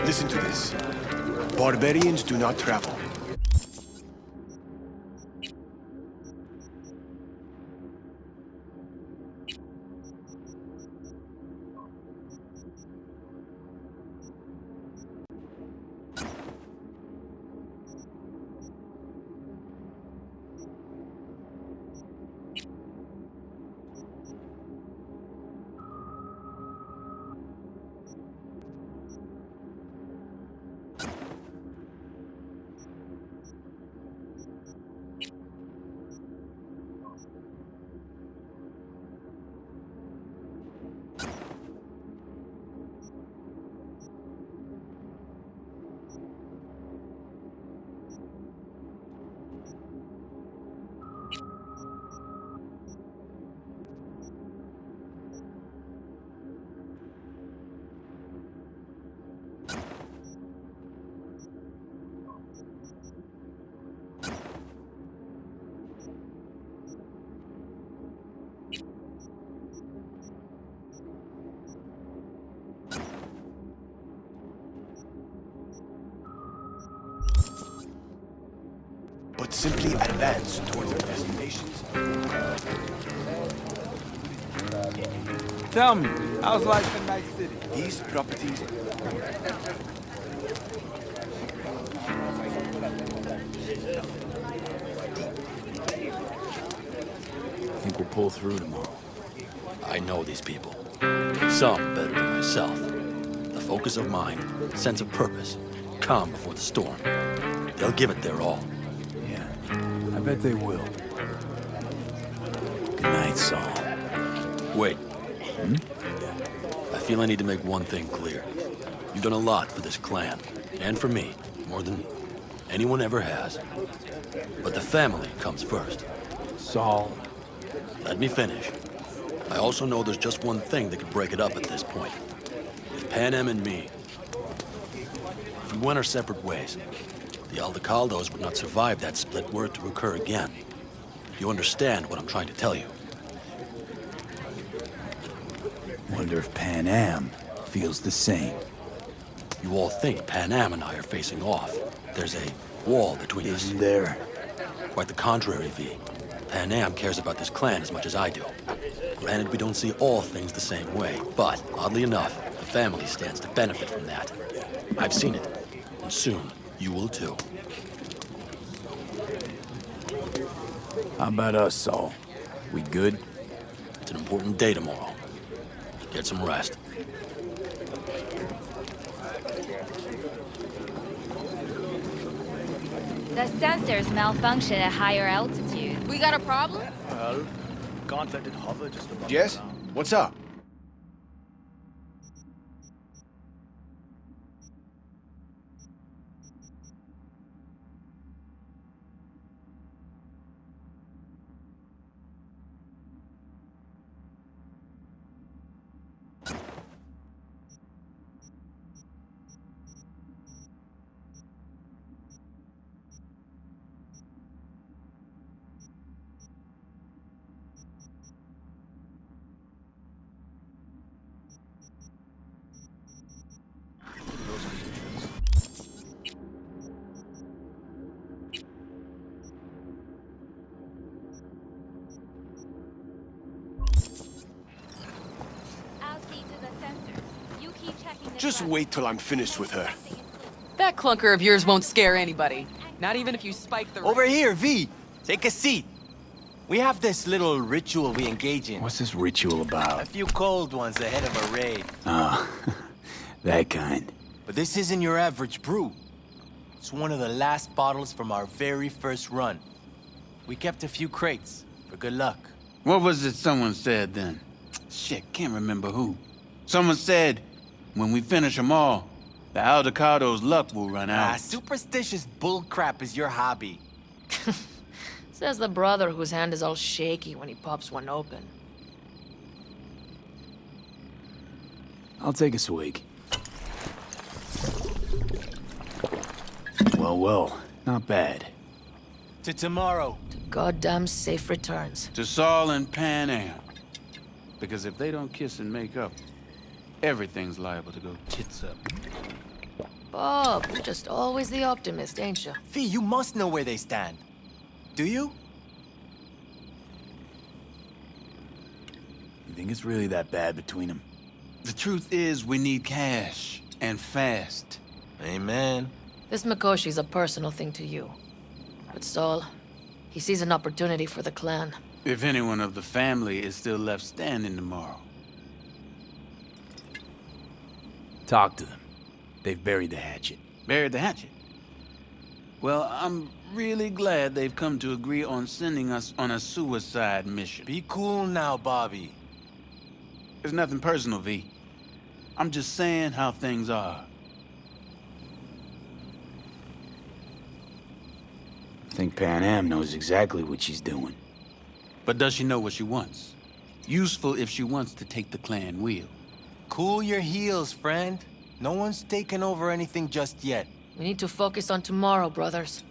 Listen to this. Barbarians do not travel. But simply advance toward their destinations. Tell me, how's life in Night City? These properties... I think we'll pull through tomorrow. I know these people. Some better than myself. The focus of mind, sense of purpose, calm before the storm. They'll give it their all. Yeah, I bet they will. Good night, Saul. Wait. I feel I need to make one thing clear. You've done a lot for this clan, and for me, more than anyone ever has. But the family comes first. Saul. Let me finish. I also know there's just one thing that could break it up at this point. With Pan Am and me. If we went our separate ways, the Aldecaldos would not survive that split were it to occur again. You understand what I'm trying to tell you? Wonder if Pan Am feels the same. You all think Pan Am and I are facing off. There's a wall between us. Isn't there? Quite the contrary, V. Pan Am cares about this clan as much as I do. Granted, we don't see all things the same way, but, oddly enough, the family stands to benefit from that. I've seen it, and soon, you will too. How about us, Saul? We good? It's an important day tomorrow. Get some rest. The sensors malfunction at higher altitude. We got a problem? Well, can't let it hover just above Yes? the ground. What's up? I'll see to the sensors. You keep checking the Just front. wait till I'm finished with her. That clunker of yours won't scare anybody. Not even if you spike the... Over here, V. Take a seat. We have this little ritual we engage in. What's this ritual A about? few cold ones ahead of a raid. Ah, that kind. But this isn't your average brew. It's one of the last bottles from our very first run. We kept a few crates for good luck. What was it someone said then? Shit, can't remember who. Someone said, when we finish them all, the Aldecado's luck will run out. Superstitious bullcrap is your hobby. Says the brother whose hand is all shaky when he pops one open. I'll take a swig. Well, not bad. To tomorrow. Goddamn safe returns. To Saul and Pan Am. Because if they don't kiss and make up, everything's liable to go tits up. Bob, you're just always the optimist, ain't you? Fee, you must know where they stand. Do you? You think it's really that bad between them? The truth is, we need cash. And fast. Amen. This Mikoshi's a personal thing to you. But Saul, he sees an opportunity for the clan. If anyone of the family is still left standing tomorrow. Talk to them. They've buried the hatchet. Buried the hatchet. Well, I'm really glad they've come to agree on sending us on a suicide mission. Be cool now, Bobby. There's nothing personal, V. I'm just saying how things are. I think Pan Am knows exactly what she's doing. But does she know what she wants? Useful if she wants to take the clan wheel. Cool your heels, friend. No one's taken over anything just yet. We need to focus on tomorrow, brothers.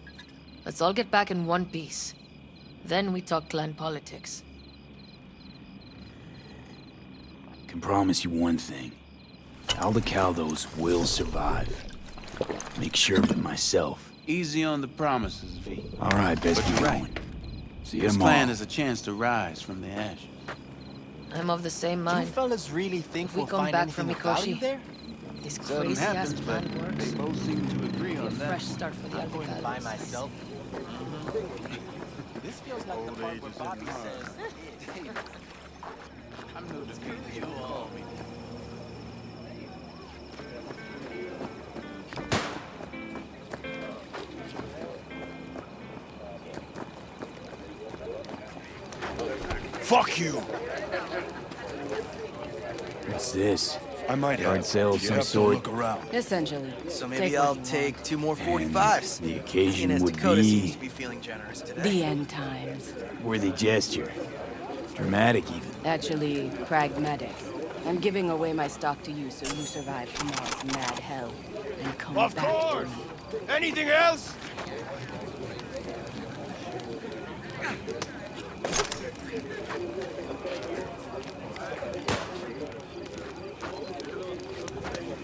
Let's all get back in one piece. Then we talk clan politics. Can promise you one thing. Aldecaldos will survive. Make sure of it myself. Easy on the promises, V. All right, best But be you're going. right. See you This tomorrow. clan is a chance to rise from the ashes. I'm of the same You mind. fellas really think If we we'll come find back from anything of value Mikoshi, there? This Seldom crazy-ass happens, but plan works. they both seem to agree Be a on that. fresh start for the I'm going to buy Aldecaldos. myself. This feels like the part where Bobby says, I'm no defeat. Fuck you! What's this? I might Yard have. sale of You some have to sort? look around. Essentially. So Take maybe what I'll you take want. 2 more And 45s. the occasion Seeing as would Dakota seems be to be feeling generous today. The end times. worthy gesture. Dramatic, even. Actually, pragmatic. I'm giving away my stock to you so you survive tomorrow's mad hell and come Of back course! to me. Anything else?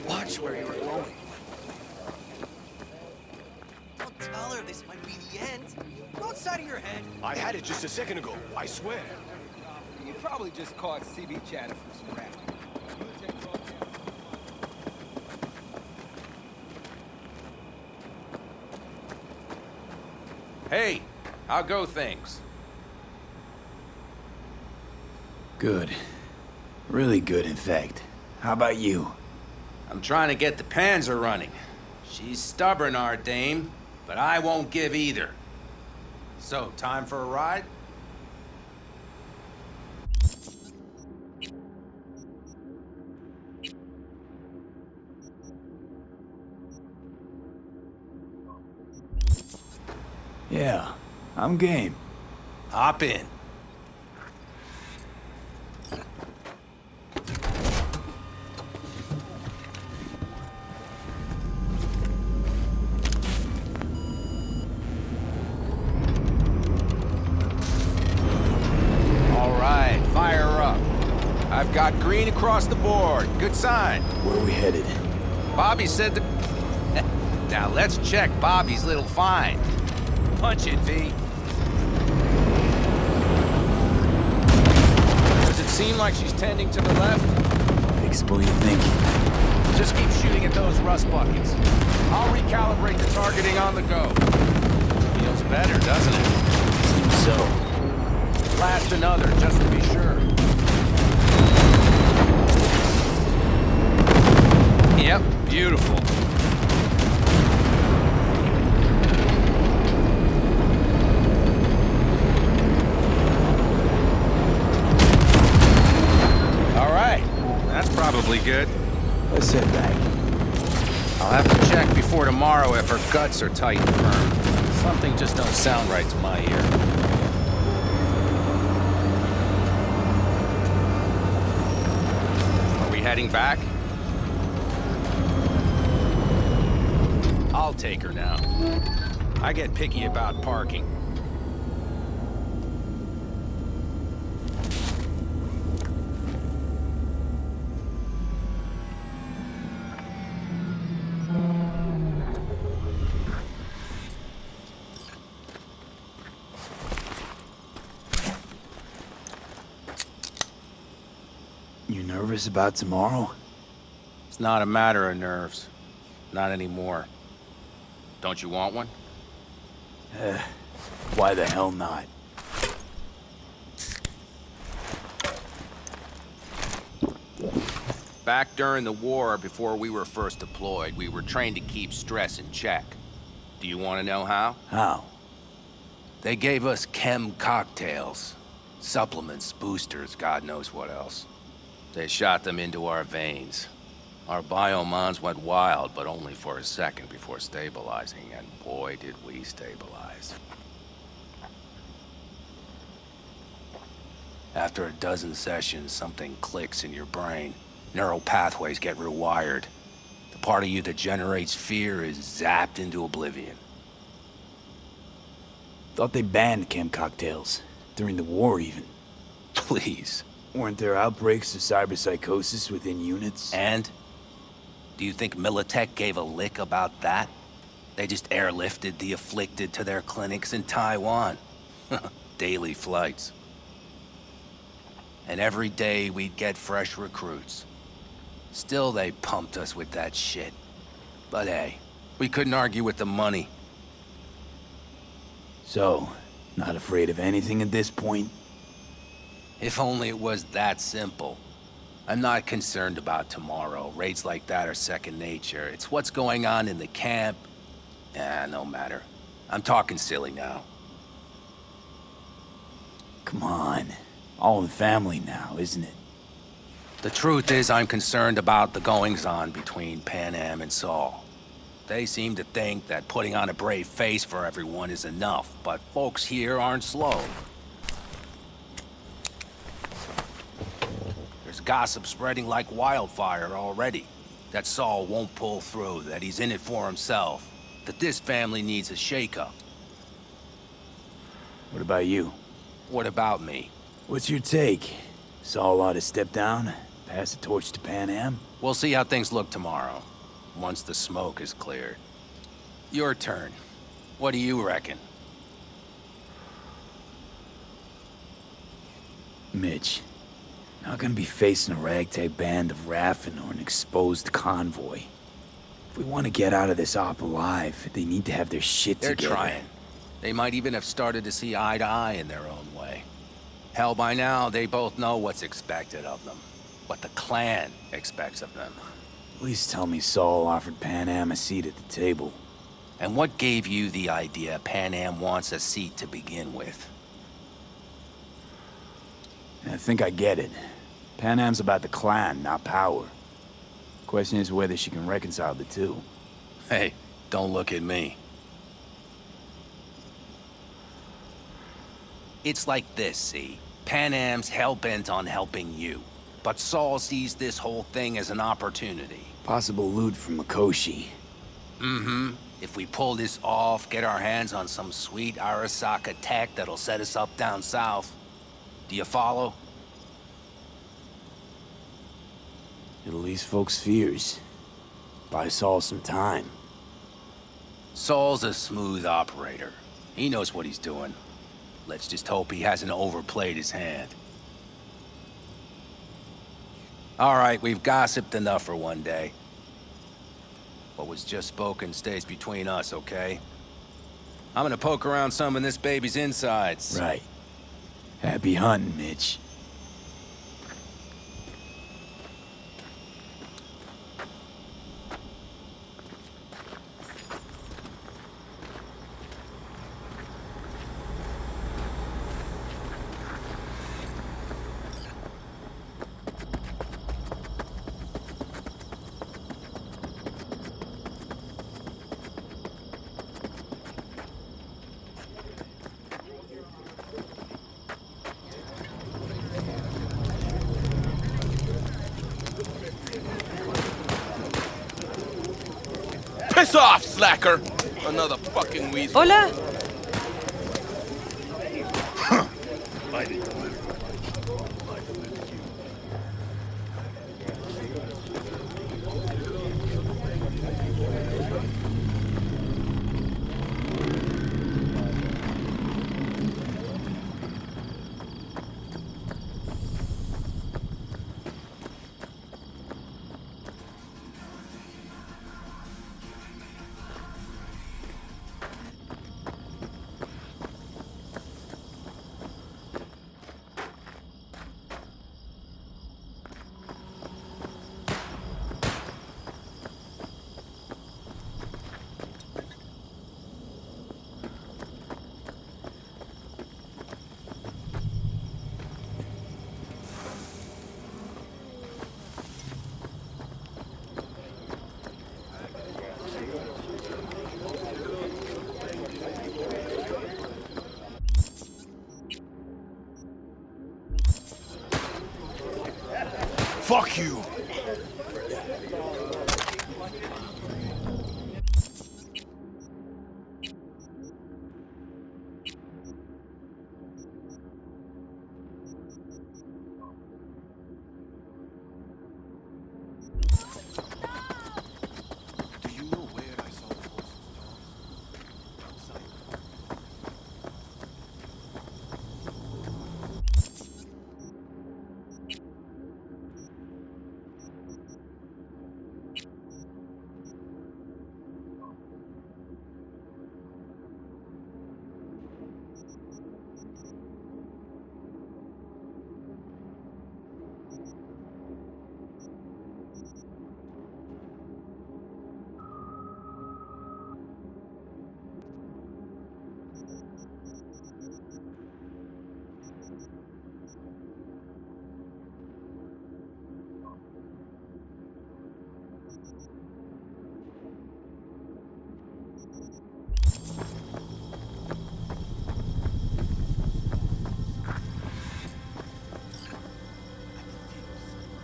Watch where you were going. Don't tell her this might be the end. Go outside of your head. I had it just a second ago, I swear. You probably just caught CB chatter from some rap. Hey, how go things? Good. Really good, in fact. How about you? I'm trying to get the Panzer running. She's stubborn, our dame, but I won't give either. So, time for a ride? Yeah, I'm game. hop in. All right, fire up. I've got green across the board. Good sign. Where are we headed? Bobby said the... Now let's check Bobby's little find. Punch it, V. Does it seem like she's tending to the left? Fixable, you think? Just keep shooting at those rust buckets. I'll recalibrate the targeting on the go. Feels better, doesn't it? Seems so. Blast another, just to be sure. Yep, beautiful. All right, that's probably good. Let's head back. I'll have to check before tomorrow if her guts are tight and firm. Something just don't sound right to my ear. Are we heading back? I'll take her now. I get picky about parking. You nervous about tomorrow? It's not a matter of nerves. Not anymore. Don't you want one? Why the hell not? Back during the war, before we were first deployed, we were trained to keep stress in check. Do you want to know how? How? They gave us chem cocktails. Supplements, boosters, God knows what else. They shot them into our veins. Our biomons went wild, but only for a second before stabilizing, and boy did we stabilize. After a dozen sessions, something clicks in your brain. Neural pathways get rewired. The part of you that generates fear is zapped into oblivion. Thought they banned chem cocktails. During the war, even. Please. Weren't there outbreaks of cyberpsychosis within units? And? Do you think Militech gave a lick about that? They just airlifted the afflicted to their clinics in Taiwan. Daily flights. And every day we'd get fresh recruits. Still they pumped us with that shit. But hey, we couldn't argue with the money. So, not afraid of anything at this point? If only it was that simple. I'm not concerned about tomorrow. Raids like that are second nature. It's what's going on in the camp. No matter. I'm talking silly now. Come on. All in the family now, isn't it? The truth is, I'm concerned about the goings-on between Pan Am and Saul. They seem to think that putting on a brave face for everyone is enough, but folks here aren't slow. There's gossip spreading like wildfire already. That Saul won't pull through, that he's in it for himself, that this family needs a shake-up. What about you? What about me? What's your take? Saul ought to step down? Pass the torch to Pan Am? We'll see how things look tomorrow, once the smoke is cleared. Your turn. What do you reckon? Mitch, not gonna be facing a ragtag band of Raffin or an exposed convoy. If we want to get out of this op alive, they need to have their shit together. They're trying. They might even have started to see eye to eye in their own way. Hell, by now, they both know what's expected of them. What the clan expects of them. Please tell me Saul offered Pan Am a seat at the table. And what gave you the idea Pan Am wants a seat to begin with? I think I get it. Pan Am's about the clan, not power. Question is whether she can reconcile the two. Hey, don't look at me. It's like this, see? Pan Am's hell-bent on helping you. But Saul sees this whole thing as an opportunity. Possible loot from Mikoshi. Mm-hmm. If we pull this off, get our hands on some sweet Arasaka tech that'll set us up down south. Do you follow? It'll ease folks' fears. Buy Saul some time. Saul's a smooth operator. He knows what he's doing. Let's just hope he hasn't overplayed his hand. All right, we've gossiped enough for one day. What was just spoken stays between us, okay? I'm gonna poke around some of this baby's insides. Right. Happy hunting, Mitch. Piss off, slacker! Another fucking weasel. Hola! Fuck you!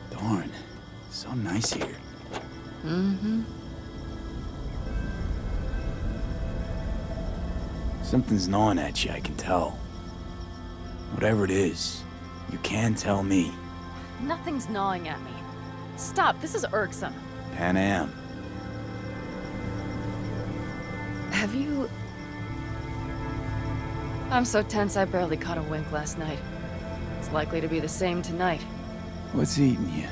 Darn, so nice here. Mm-hmm. Something's gnawing at you, I can tell. Whatever it is, you can tell me. Nothing's gnawing at me. Stop, this is irksome. Pan Am. Have you... I'm so tense I barely caught a wink last night. It's likely to be the same tonight. What's eating you?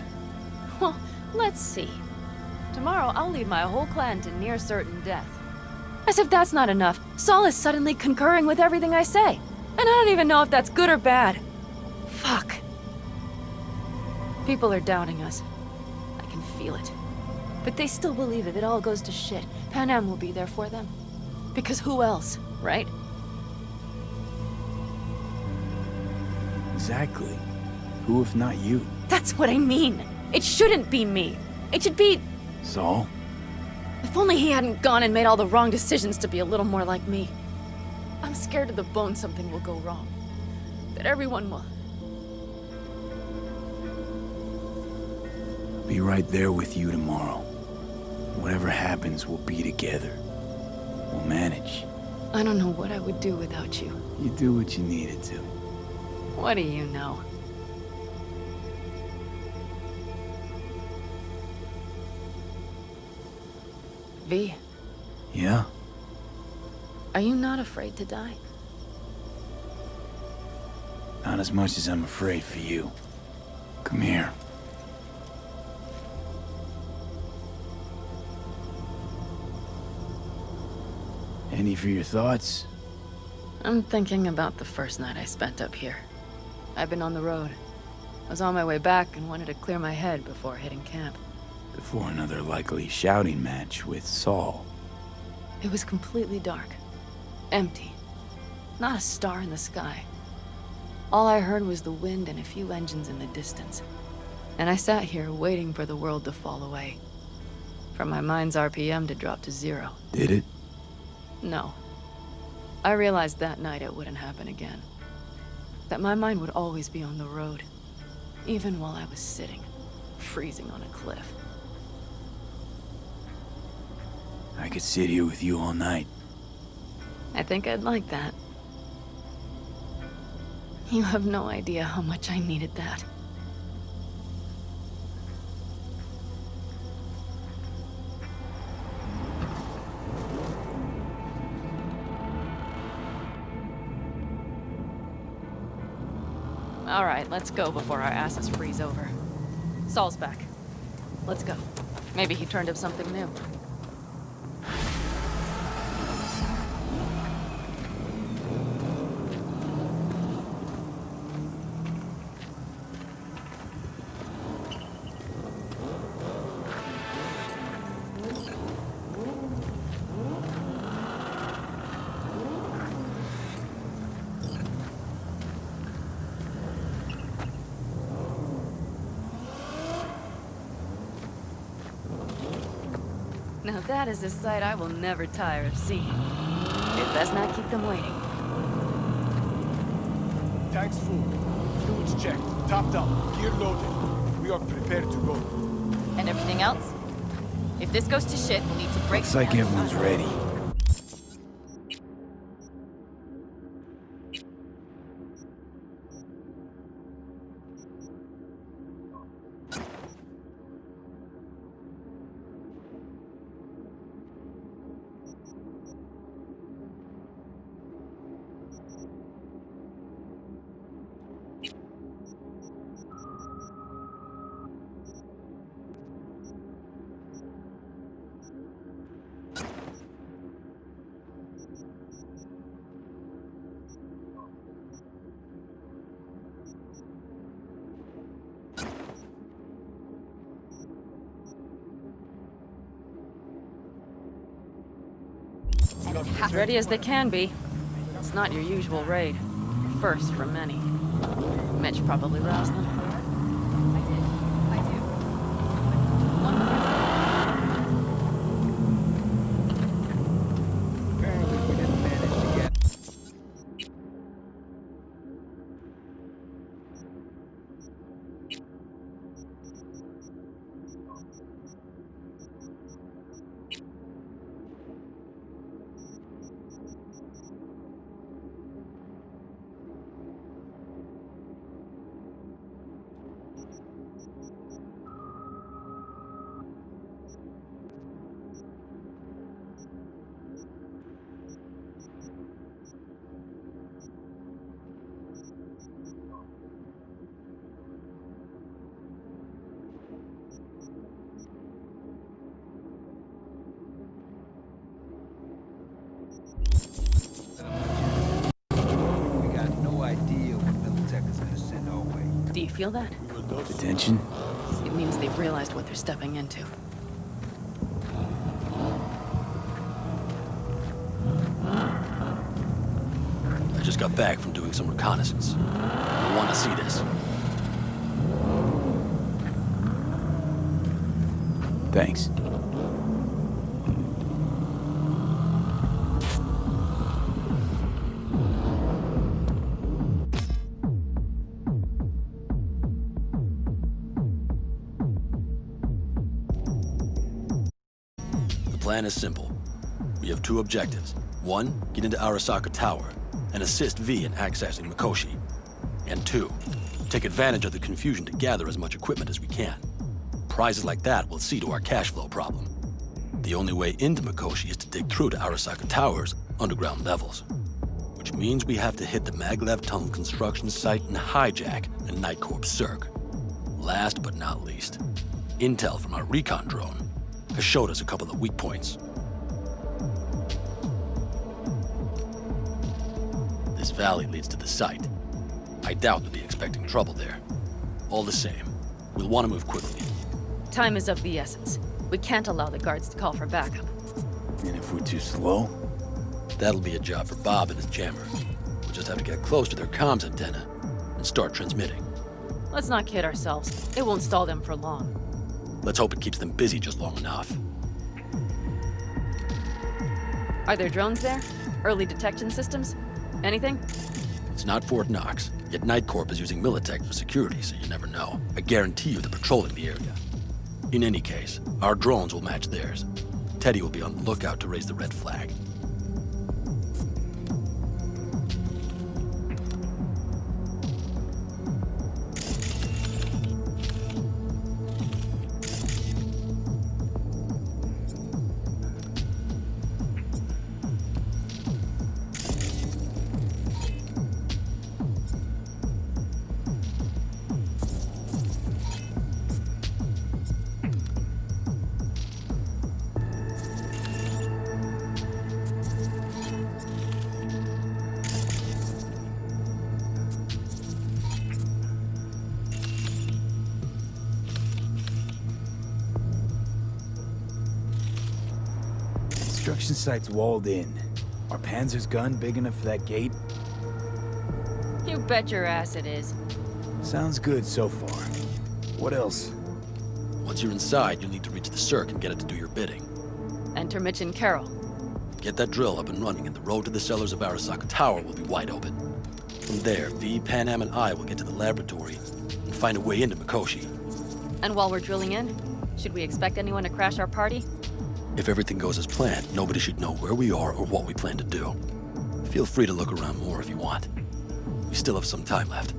Well, let's see. Tomorrow I'll lead my whole clan to near certain death. As if that's not enough, Saul is suddenly concurring with everything I say. And I don't even know if that's good or bad. Fuck. People are doubting us. I can feel it. But they still believe if it all goes to shit, Pan Am will be there for them. Because who else, right? Exactly. Who if not you? That's what I mean. It shouldn't be me. It should be... Saul? If only he hadn't gone and made all the wrong decisions to be a little more like me. I'm scared to the bone something will go wrong. That everyone will... Be right there with you tomorrow. Whatever happens, we'll be together. We'll manage. I don't know what I would do without you. You do what you needed to. What do you know? V. Yeah? Are you not afraid to die? Not as much as I'm afraid for you. Come here. Any for your thoughts? I'm thinking about the first night I spent up here. I've been on the road. I was on my way back and wanted to clear my head before hitting camp. Before another likely shouting match with Saul. It was completely dark. Empty. Not a star in the sky. All I heard was the wind and a few engines in the distance. And I sat here waiting for the world to fall away. For my mind's RPM to drop to 0. Did it? No. I realized that night it wouldn't happen again. That my mind would always be on the road. Even while I was sitting, freezing on a cliff. I could sit here with you all night. I think I'd like that. You have no idea how much I needed that. All right, let's go before our asses freeze over. Saul's back. Let's go. Maybe he turned up something new. Now that is a sight I will never tire of seeing. It best not keep them waiting. Tanks full. Fluids checked. Topped up. Gear loaded. We are prepared to go. And everything else? If this goes to shit, we'll need to break. Looks like everyone's ready. As ready as they can be. It's not your usual raid. First for many. Mitch probably roused them. Apparently we didn't manage to get... We got no idea what Militech is gonna send our way. Do you feel that? Attention? It means they've realized what they're stepping into. I just got back from doing some reconnaissance. I want to see this. Thanks. The plan is simple. We have two objectives. One, get into Arasaka Tower and assist V in accessing Mikoshi. And two, take advantage of the confusion to gather as much equipment as we can. Prizes like that will see to our cash flow problem. The only way into Mikoshi is to dig through to Arasaka Tower's underground levels. Which means we have to hit the Maglev Tunnel construction site and hijack a Night Corps Circ. Last but not least, intel from our recon drone has showed us a couple of weak points. This valley leads to the site. I doubt we'll be expecting trouble there. All the same, we'll want to move quickly. Time is of the essence. We can't allow the guards to call for backup. And if we're too slow? That'll be a job for Bob and his jammer. We'll just have to get close to their comms antenna and start transmitting. Let's not kid ourselves. It won't stall them for long. Let's hope it keeps them busy just long enough. Are there drones there? Early detection systems? Anything? It's not Fort Knox, yet Night Corp is using Militech for security, so you never know. I guarantee you they're patrolling the area. In any case, our drones will match theirs. Teddy will be on the lookout to raise the red flag. Construction site's walled in. Our Panzer's gun big enough for that gate? You bet your ass it is. Sounds good so far. What else? Once you're inside, you'll need to reach the Cirque and get it to do your bidding. Enter Mitch and Carol. Get that drill up and running, and the road to the cellars of Arasaka Tower will be wide open. From there, V, Pan Am, and I will get to the laboratory and find a way into Mikoshi. And while we're drilling in, should we expect anyone to crash our party? If everything goes as planned, nobody should know where we are or what we plan to do. Feel free to look around more if you want. We still have some time left.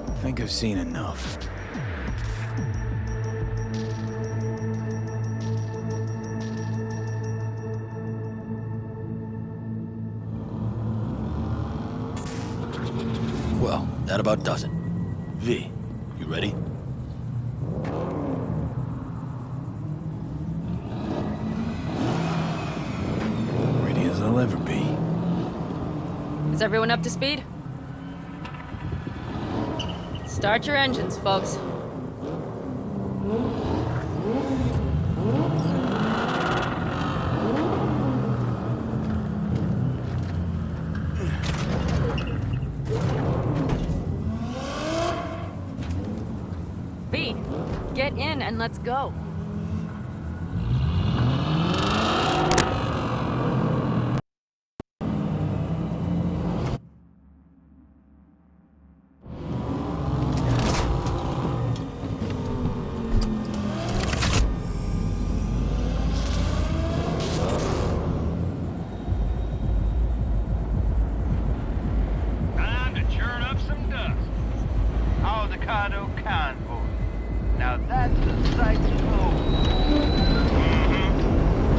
I think I've seen enough. Well, that about does it. V, you ready? Ready as I'll ever be. Is everyone up to speed? Start your engines, folks. V, get in and let's go. Now that's a sight to behold.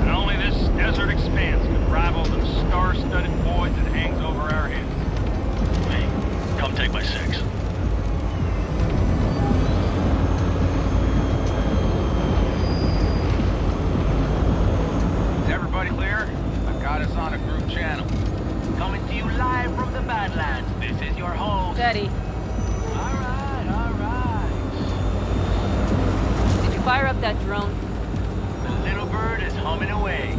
And only this desert expanse can rival the star-studded void that hangs over our heads. Me, come take my 6. Is everybody clear? I've got us on a group channel. Coming to you live from the Badlands. This is your host. Steady. All right. Fire up that drone. The little bird is humming away.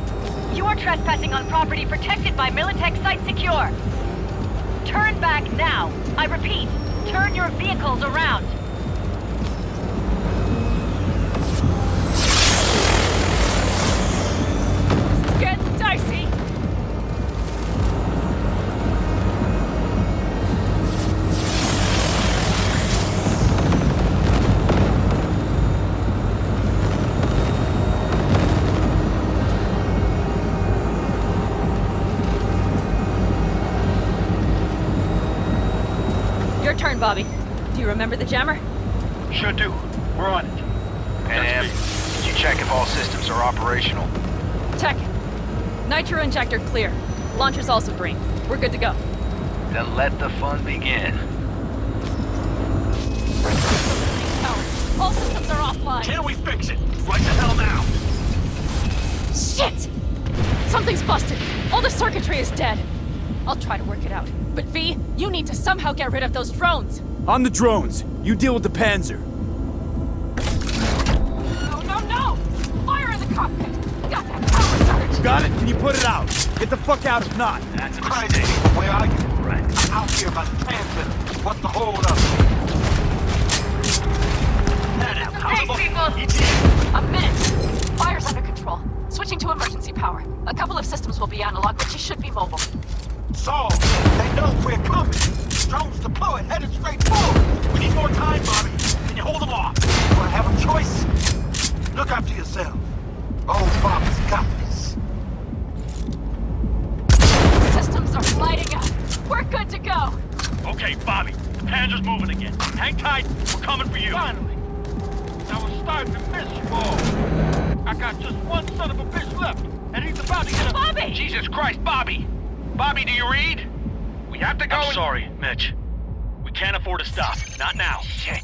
You are trespassing on property protected by Militech Site Secure. Turn back now. I repeat, turn your vehicles around. Get dicey! Turn, Bobby. Do you remember the jammer? Sure do. We're on it. And did you check if all systems are operational? Check. Nitro injector clear. Launcher's also green. We're good to go. Then let the fun begin. All systems are offline. Can we fix it? Right the hell now! Shit! Something's busted. All the circuitry is dead. I'll try to work it out. But V, you need to somehow get rid of those drones. On the drones. You deal with the Panzer. No! Fire in the cockpit! Got that power surge! Got it? Can you put it out? Get the fuck out if not. That's crazy. Where are you? Right. Out here by the Panzer. What's the hold up? Hey, people! A minute. Fire's under control. Switching to emergency power. A couple of systems will be analog, but you should be mobile. So, they know we're coming. Drones deployed, headed straight forward. We need more time, Bobby. Can you hold them off? Do I have a choice? Look after yourself. Oh, Bobby's got this. Systems are lighting up. We're good to go. Okay, Bobby. The Panzer's moving again. Hang tight. We're coming for you. Finally. Now we're starting to miss you all. I got just one son of a bitch left, and he's about to get a... Bobby! Jesus Christ, Bobby! Bobby, do you read? We have to go. I'm sorry, Mitch. We can't afford to stop. Not now. Shit.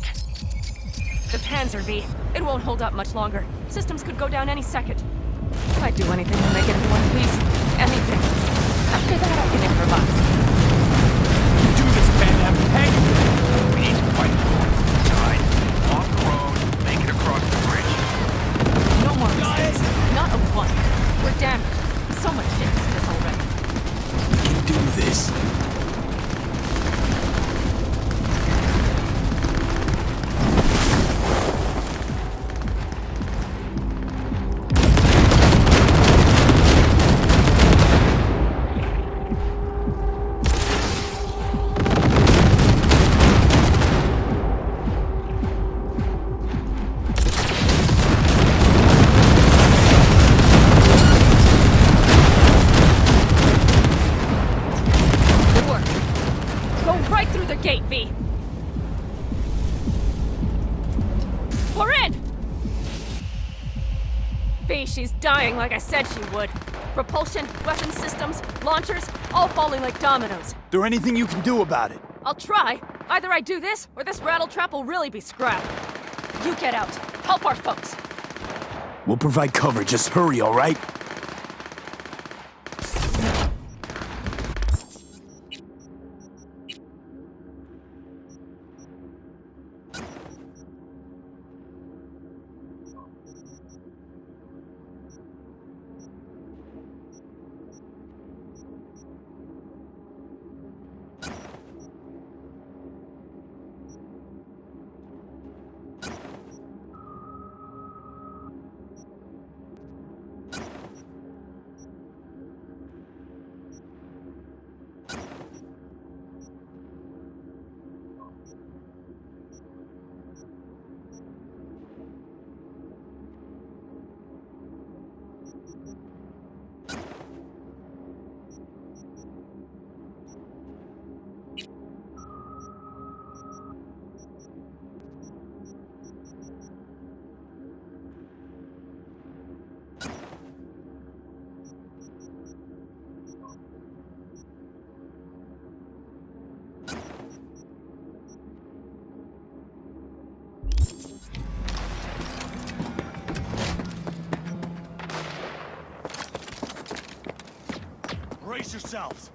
The Panzer, V. It won't hold up much longer. Systems could go down any second. I'd do anything to make it in one piece. Anything. After that, I can improvise. Do this, Pan Am. Hang it! We need to fight side. Off the road, make it across the bridge. No more mistakes. Not a one. We're damaged. So much shit is this already. We can do this. We're in! V, she's dying like I said she would. Propulsion, weapon systems, launchers, all falling like dominoes. There anything you can do about it? I'll try. Either I do this, or this rattletrap will really be scrapped. You get out. Help our folks. We'll provide cover. Just hurry, all right? Brace yourselves.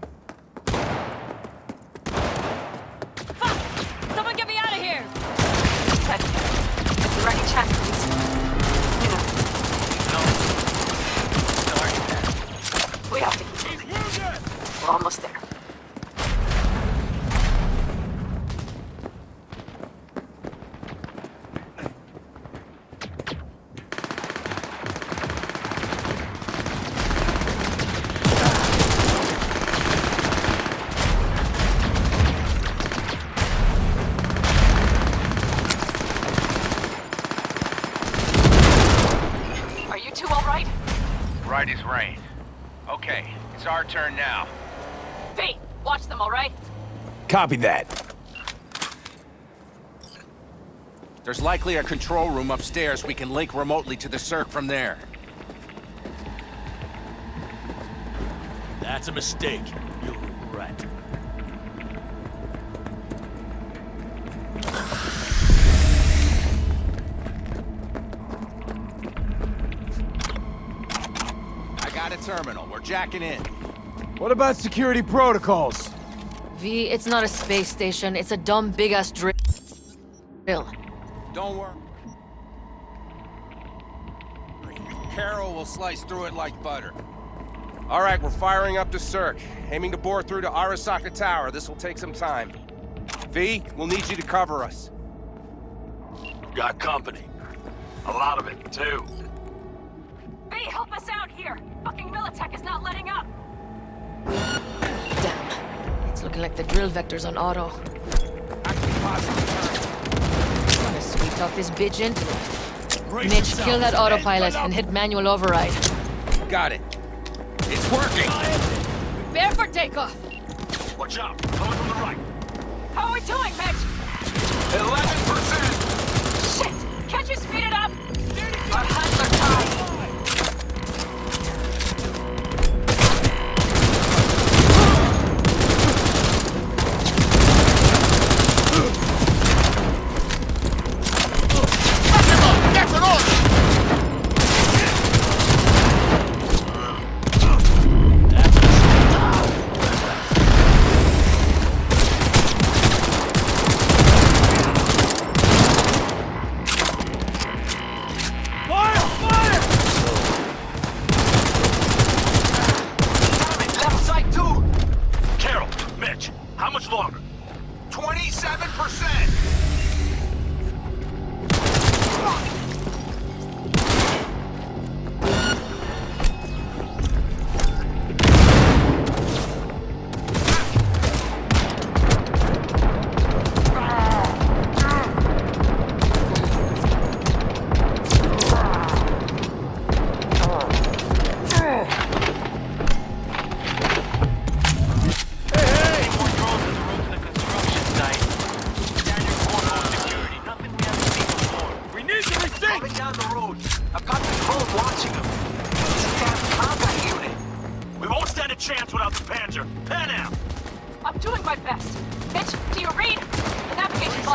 Fuck! Someone get me out of here! Ready, check, please. We have to keep moving. We're almost there. Right as rain. Okay, it's our turn now. V, watch them, all right? Copy that. There's likely a control room upstairs we can link remotely to the circ from there. That's a mistake. You'll regret. Got a terminal. We're jacking in. What about security protocols? V, it's not a space station. It's a dumb big-ass drill. Don't worry. Carol will slice through it like butter. All right, we're firing up the circ. Aiming to bore through to Arasaka Tower. This will take some time. V, we'll need you to cover us. Got company. A lot of it, too. V, help us out here! Fucking Militech is not letting up! Damn. It's looking like the drill vector's on auto. Wanna sweep off this bitch into it. Mitch, kill that autopilot and hit manual override. Got it. It's working! Prepare for takeoff! Watch out! Coming from the right. How are we doing, Mitch? 11%! Shit! Can't you speed it up? Our hands are tied!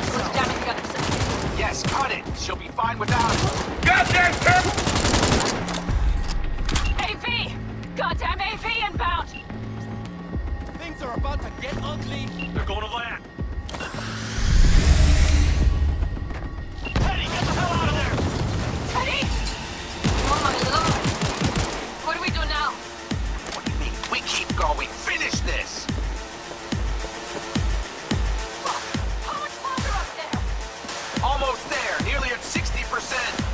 launcher was jamming the other side. Yes, cut it. She'll be fine without it. Goddamn turbo! AV! Goddamn AV inbound! Things are about to get ugly. They're going to land. Teddy, get the hell out of there! Teddy! Oh my lord! What do we do now? What do you mean? We keep going. Finish this! Look, how much longer up there? Almost there. Nearly at 60%.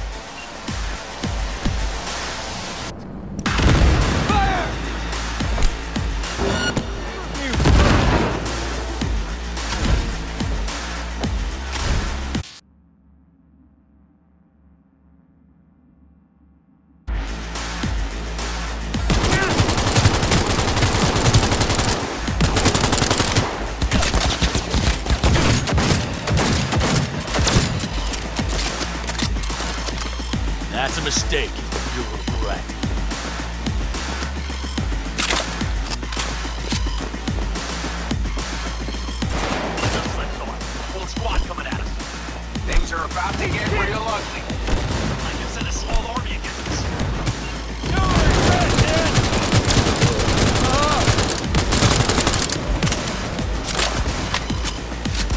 That's a mistake. You'll regret. Just let go. Whole squad coming at us. Things are about to get real ugly. I can send a small army against us.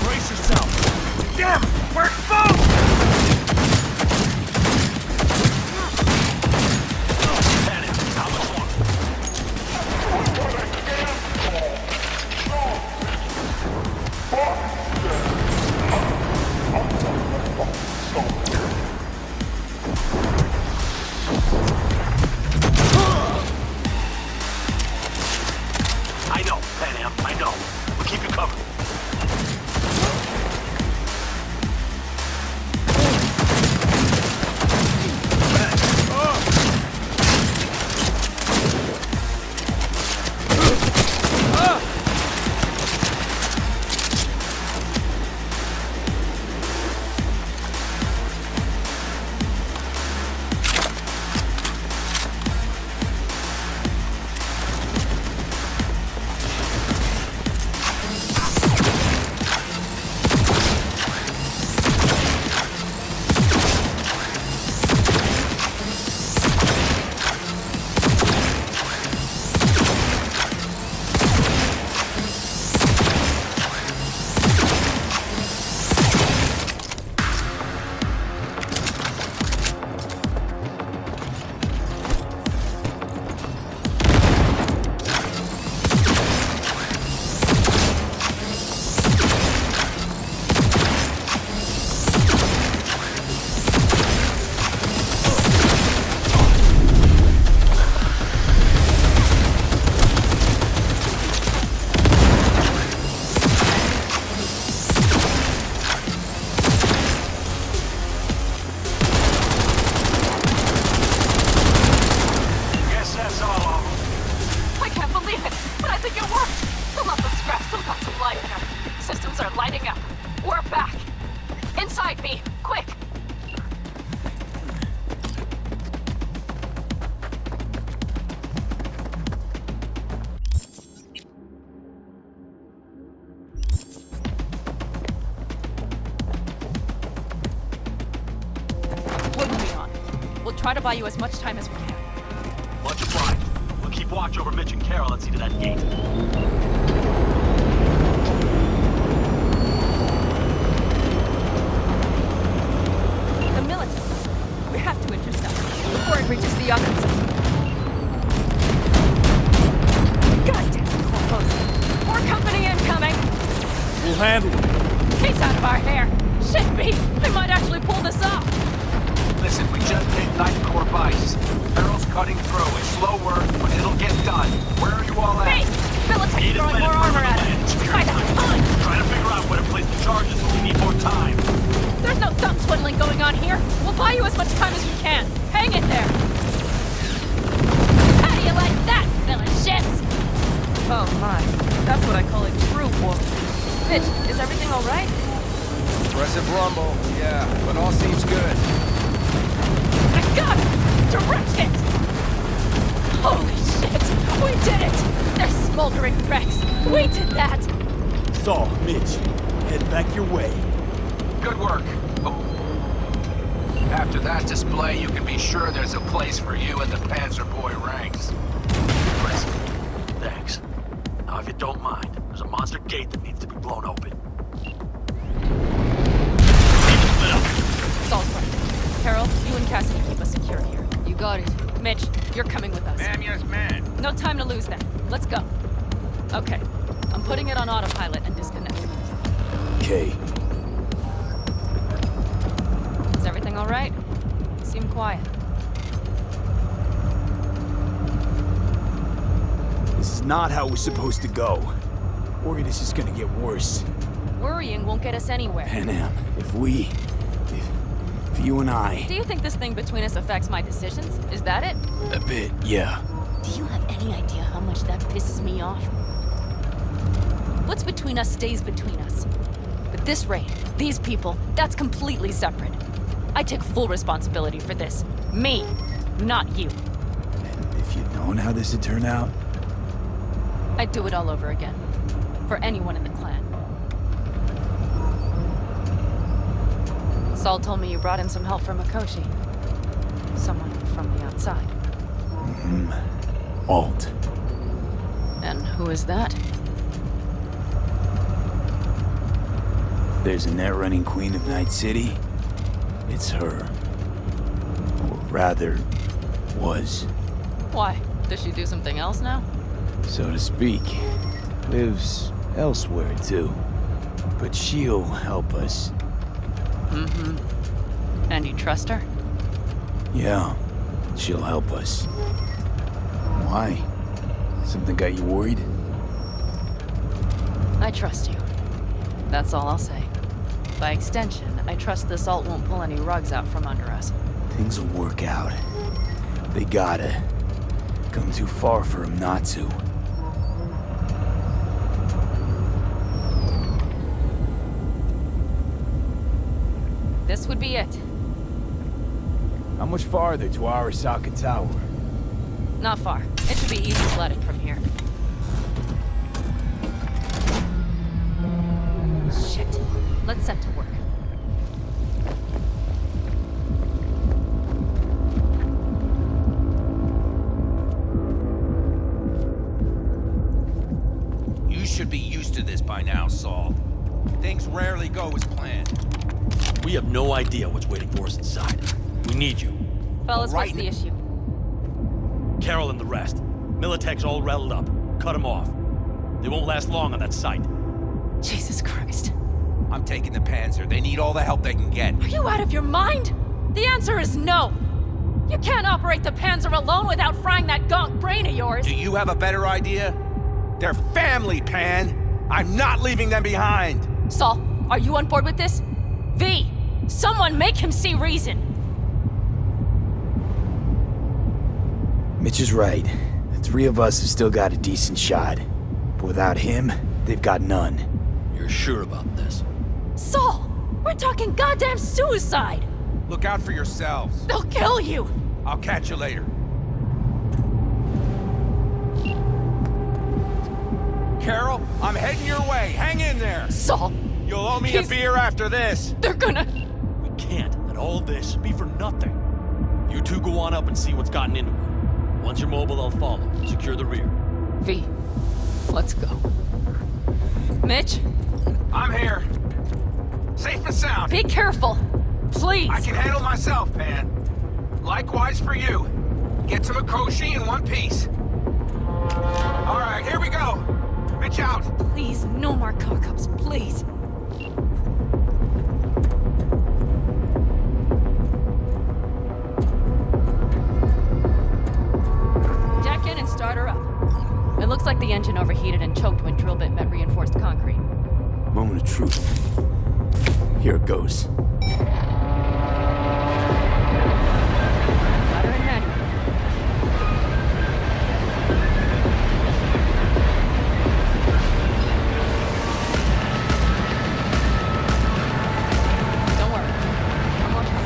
Brace yourself. Damn it! We're exposed! I know, Pan Am. I know. We'll keep you covered. Try to buy you as much time as we can. Much obliged. We'll keep watch over Mitch and Carol and see to that gate. The Militech. We have to intercept it before it reaches the others. Goddamn Corpo. More company incoming. We'll handle it. He's out of our hair. Shit, B. We might actually pull this off. Listen, we just hit Night Corps base. Barrel's cutting through. It's slow work, but it'll get done. Where are you all at? Hey! Militech throwing more armor at us. I got time! Trying to figure out where to place the charges, but we need more time. There's no thumb twiddling going on here. We'll buy you as much time as we can. Hang in there. How do you like that, villain shits? Oh my. That's what I call a true war. Mitch, is everything alright? Aggressive rumble, yeah, but all seems good. I got it! Direct hit! Holy shit! We did it! They're smoldering wrecks! We did that! So, Mitch, head back your way. Good work. After that display, you can be sure there's a place for you in the Panzer Boy ranks. Listen, thanks. Now, if you don't mind, there's a monster gate that needs to be blown open. Saul's right. Carol, you and Cassidy keep us secure here. You got it. Mitch, you're coming with us. Ma'am, yes, ma'am. No time to lose then. Let's go. Okay. I'm putting it on autopilot and disconnecting. Okay. Is everything all right? You seem quiet. This is not how we're supposed to go. Worried this is gonna get worse. Worrying won't get us anywhere. Panam, if you and I... Do you think this thing between us affects my decisions? Is that it? A bit, yeah. Do you have any idea how much that pisses me off? What's between us stays between us. But this raid, these people, that's completely separate. I take full responsibility for this. Me, not you. And if you'd known how this would turn out... I'd do it all over again. For anyone in the clan. Saul told me you brought in some help from Mikoshi. Someone from the outside. Alt. And who is that? There's a net-running queen of Night City. It's her. Or rather, was. Why? Does she do something else now? So to speak. Lives elsewhere, too. But she'll help us. Mm-hmm. And you trust her? Yeah, she'll help us. Why? Something got you worried? I trust you. That's all I'll say. By extension, I trust this alt won't pull any rugs out from under us. Things will work out. They gotta. Come too far for him not to. This would be it. How much farther to Arasaka Tower? Not far. It should be easy sledding from here. Shit. Let's set to work. You should be used to this by now, Saul. Things rarely go as planned. We have no idea what's waiting for us inside. We need you. Fellas, what's the issue? Carol and the rest. Militech's all rattled up. Cut them off. They won't last long on that site. Jesus Christ. I'm taking the Panzer. They need all the help they can get. Are you out of your mind? The answer is no. You can't operate the Panzer alone without frying that gonk brain of yours. Do you have a better idea? They're family, Pan. I'm not leaving them behind. Saul, are you on board with this? V, someone make him see reason. Mitch is right. The three of us have still got a decent shot. But without him, they've got none. You're sure about this? Saul, we're talking goddamn suicide. Look out for yourselves. They'll kill you. I'll catch you later. Carol, I'm heading your way. Hang in there. Saul. You'll owe me a beer after this. They're gonna... We can't let all this be for nothing. You two go on up and see what's gotten into her. Once you're mobile, I'll follow. Secure the rear. V, let's go. Mitch? I'm here. Safe and sound. Be careful. Please. I can handle myself, Pan. Likewise for you. Get to Mikoshi in one piece. All right, here we go. Mitch out. Please, no more cock-ups, please. Jack in and start her up. It looks like the engine overheated and choked when drill bit met reinforced concrete. Moment of truth. Here it goes. Ladder and manual. Don't worry. I'm on top.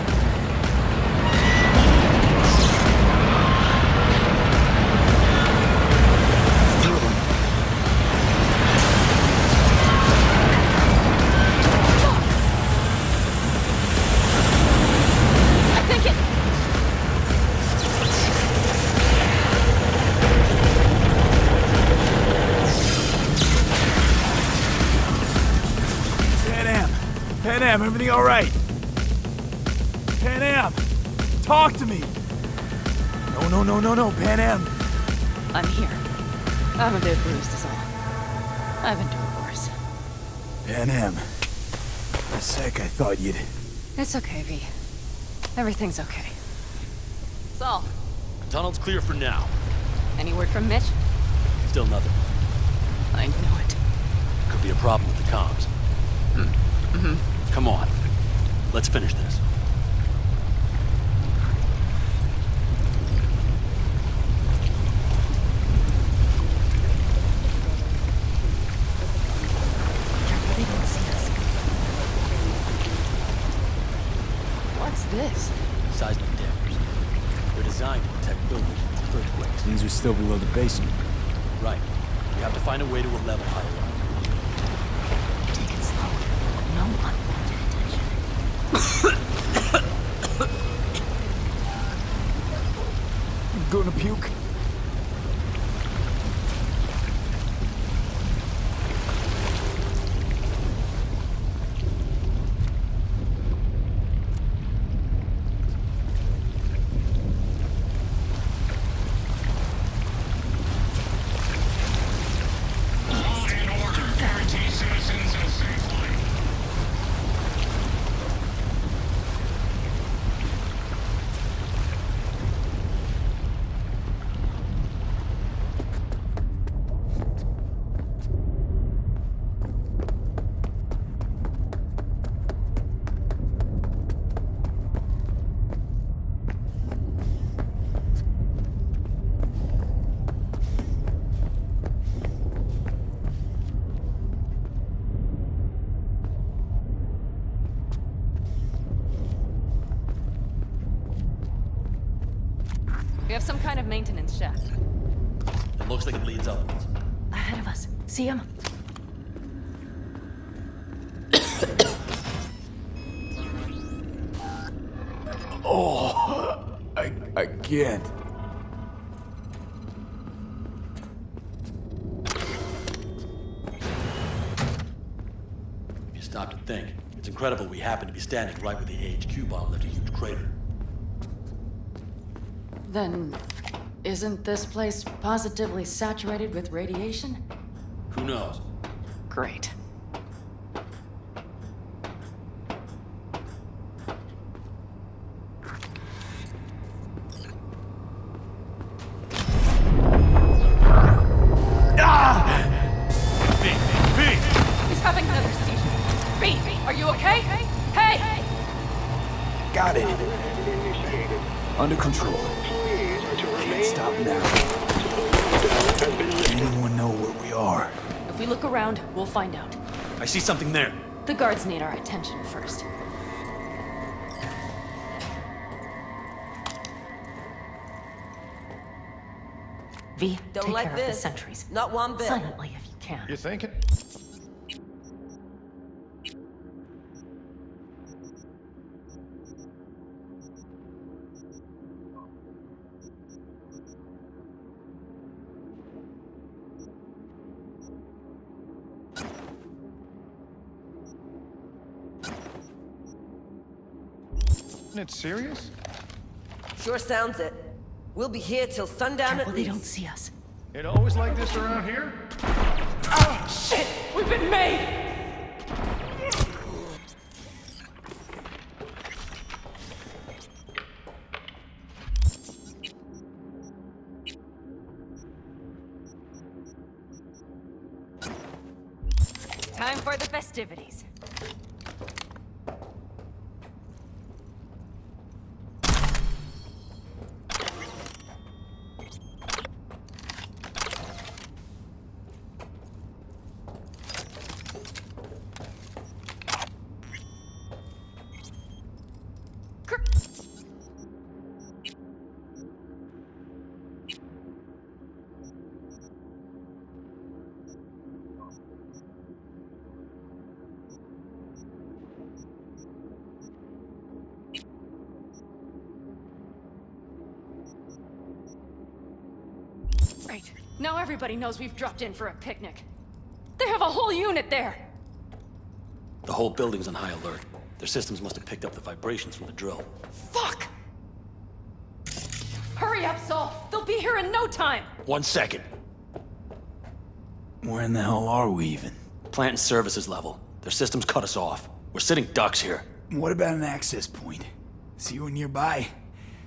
Am, everything all right? Pan Am, talk to me. No, Pan Am. I'm here. I'm a bit bruised is all. I've endured worse. Pan Am. For a sec, I thought you'd... It's okay, V. Everything's okay. Saul, Tunnel's clear for now. any word from Mitch? Still nothing. I knew it. Could be a problem with the comms. Come on. Let's finish this. Careful, they don't see us. What's this? Seismic dampers. They're designed to protect buildings from earthquakes. Means we're still below the basement. Right. We have to find a way to a level higher up. Take it slow. No unwanted attention. I'm gonna puke. We have some kind of maintenance shaft. It looks like it leads upwards. Ahead of us. See him? Oh, I can't. If you stop to think, it's incredible we happen to be standing right where the AHQ bomb left a huge crater. Then, isn't this place positively saturated with radiation? Who knows? Great. He's having another seizure. B, are you okay? Hey! Got it. Under control. Can't stop now. Anyone know where we are? If we look around, we'll find out. I see something there. The guards need our attention first. V, Don't take like care of the this. sentries. Not one bit. Silently, if you can. You thinking? Isn't it serious? Sure sounds it. We'll be here till sundown Careful at they least. don't see us. It always like this around here? Oh, shit! We've been made! Time for the festivities. Right. Now everybody knows we've dropped in for a picnic. They have a whole unit there! The whole building's on high alert. Their systems must have picked up the vibrations from the drill. Fuck! Hurry up, Saul! They'll be here in no time! 1 second. Where in the hell are we even? Plant and services level. Their systems cut us off. We're sitting ducks here. What about an access point? See you nearby?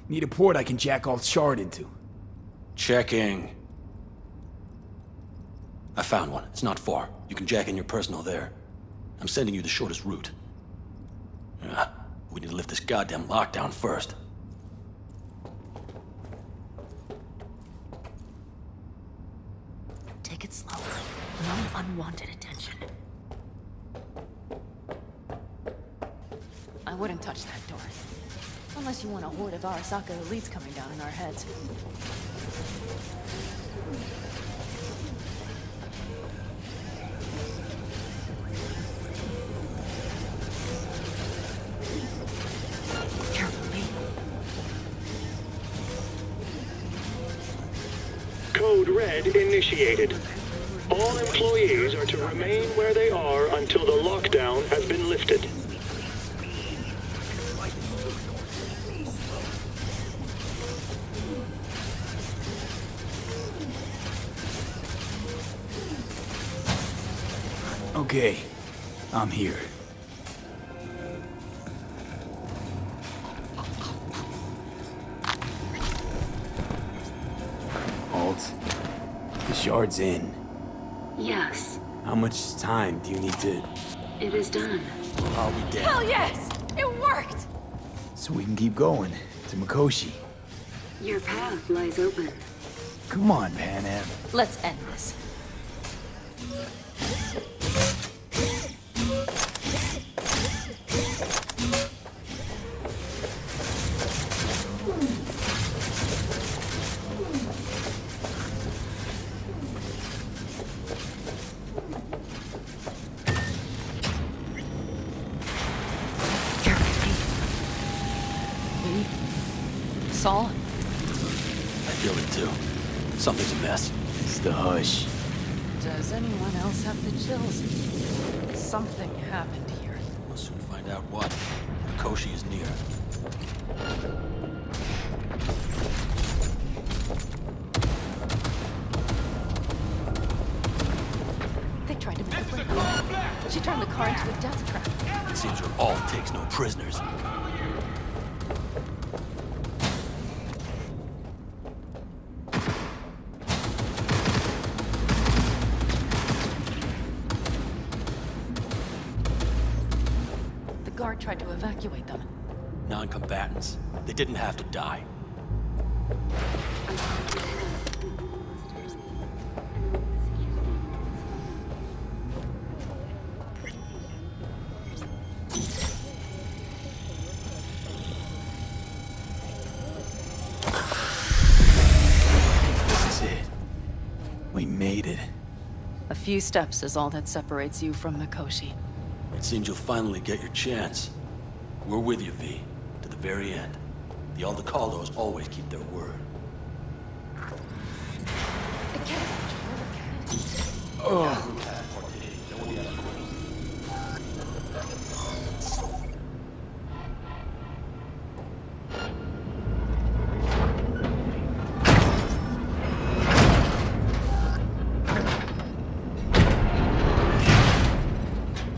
Need a port I can jack off shard into. Checking. I found one. It's not far. You can jack in your personal there. I'm sending you the shortest route. We need to lift this goddamn lockdown first. Take it slow. No unwanted attention. I wouldn't touch that door. Unless you want a horde of Arasaka elites coming down in our heads. Code Red initiated. All employees are to remain where they are until the lockdown has been lifted. Okay, I'm here. Alt, the shard's in. Yes, How much time do you need to... it is done. I'll be dead. Hell yes! It worked! So we can keep going to Mikoshi. Your path lies open. Come on, Pan Am. Let's end this. Saul? I feel it too. Something's amiss. It's the hush. Does anyone else have the chills? Something happened here. We'll soon find out what. Mikoshi is near. They tried to make a break. She turned the car into a death trap. It seems your alt takes no prisoners. The guard tried to evacuate them. Non-combatants. They didn't have to die. This is it. We made it. A few steps is all that separates you from Mikoshi. It seems you'll finally get your chance. We're with you, V, to the very end. The Aldecaldos always keep their word.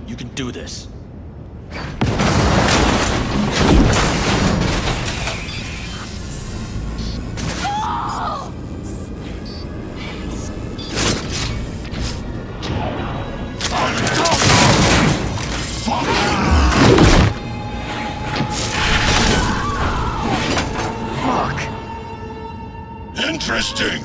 You can do this. Interesting.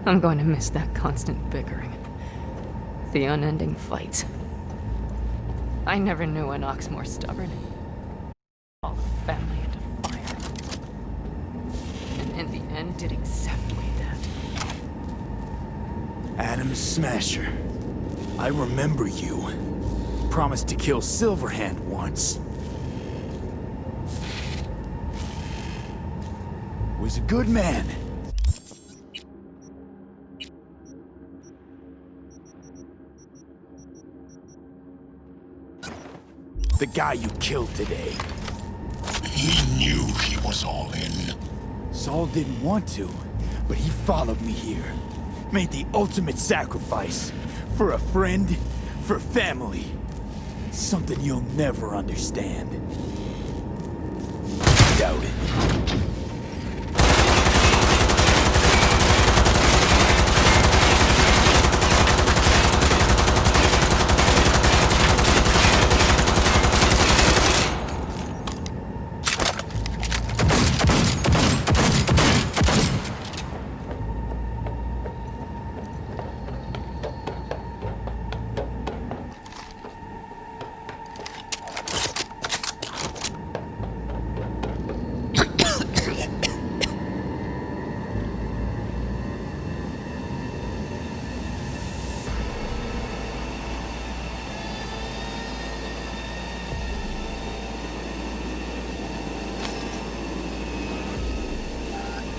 I'm going to miss that constant bickering. The unending fights. I never knew an ox more stubborn. All the family into fire. And in the end did exactly that. Adam Smasher. I remember you. Promised to kill Silverhand once. Was a good man. The guy you killed today. He knew he was all in. Saul didn't want to, but he followed me here. Made the ultimate sacrifice. For a friend, for family. Something you'll never understand. Doubt it.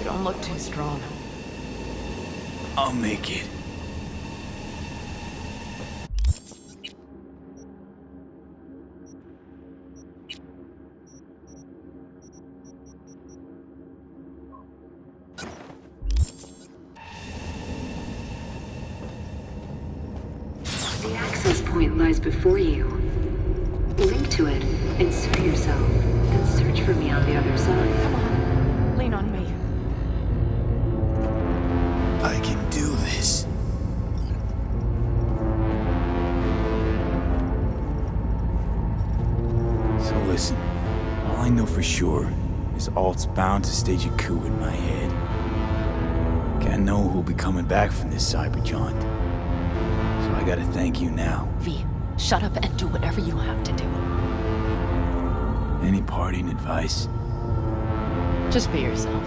Don't look too strong. I'll make it. The access point lies before you. Link to it, insert yourself, and search for me on the other side. Come on, lean on me. I can do this. So listen, all I know for sure is Alt's bound to stage a coup in my head. Can't know who'll be coming back from this cyber jaunt. So I gotta thank you now. V, shut up and do whatever you have to do. Any parting advice? Just be yourself.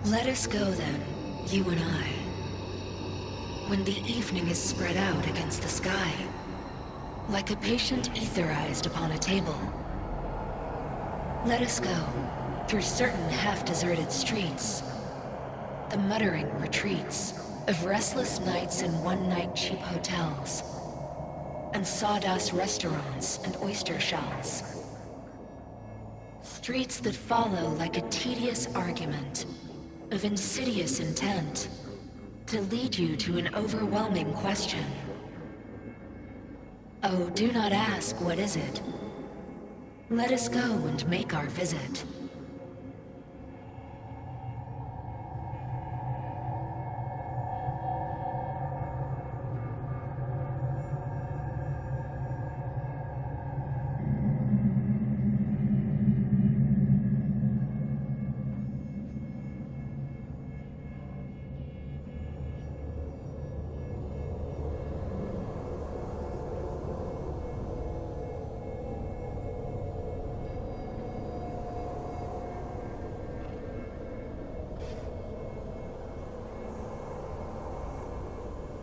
Let us go then, you and I. When the evening is spread out against the sky, like a patient etherized upon a table. Let us go through certain half-deserted streets, the muttering retreats of restless nights in one-night cheap hotels, and sawdust restaurants and oyster shells. Streets that follow like a tedious argument of insidious intent to lead you to an overwhelming question. Oh, do not ask, what is it? Let us go and make our visit.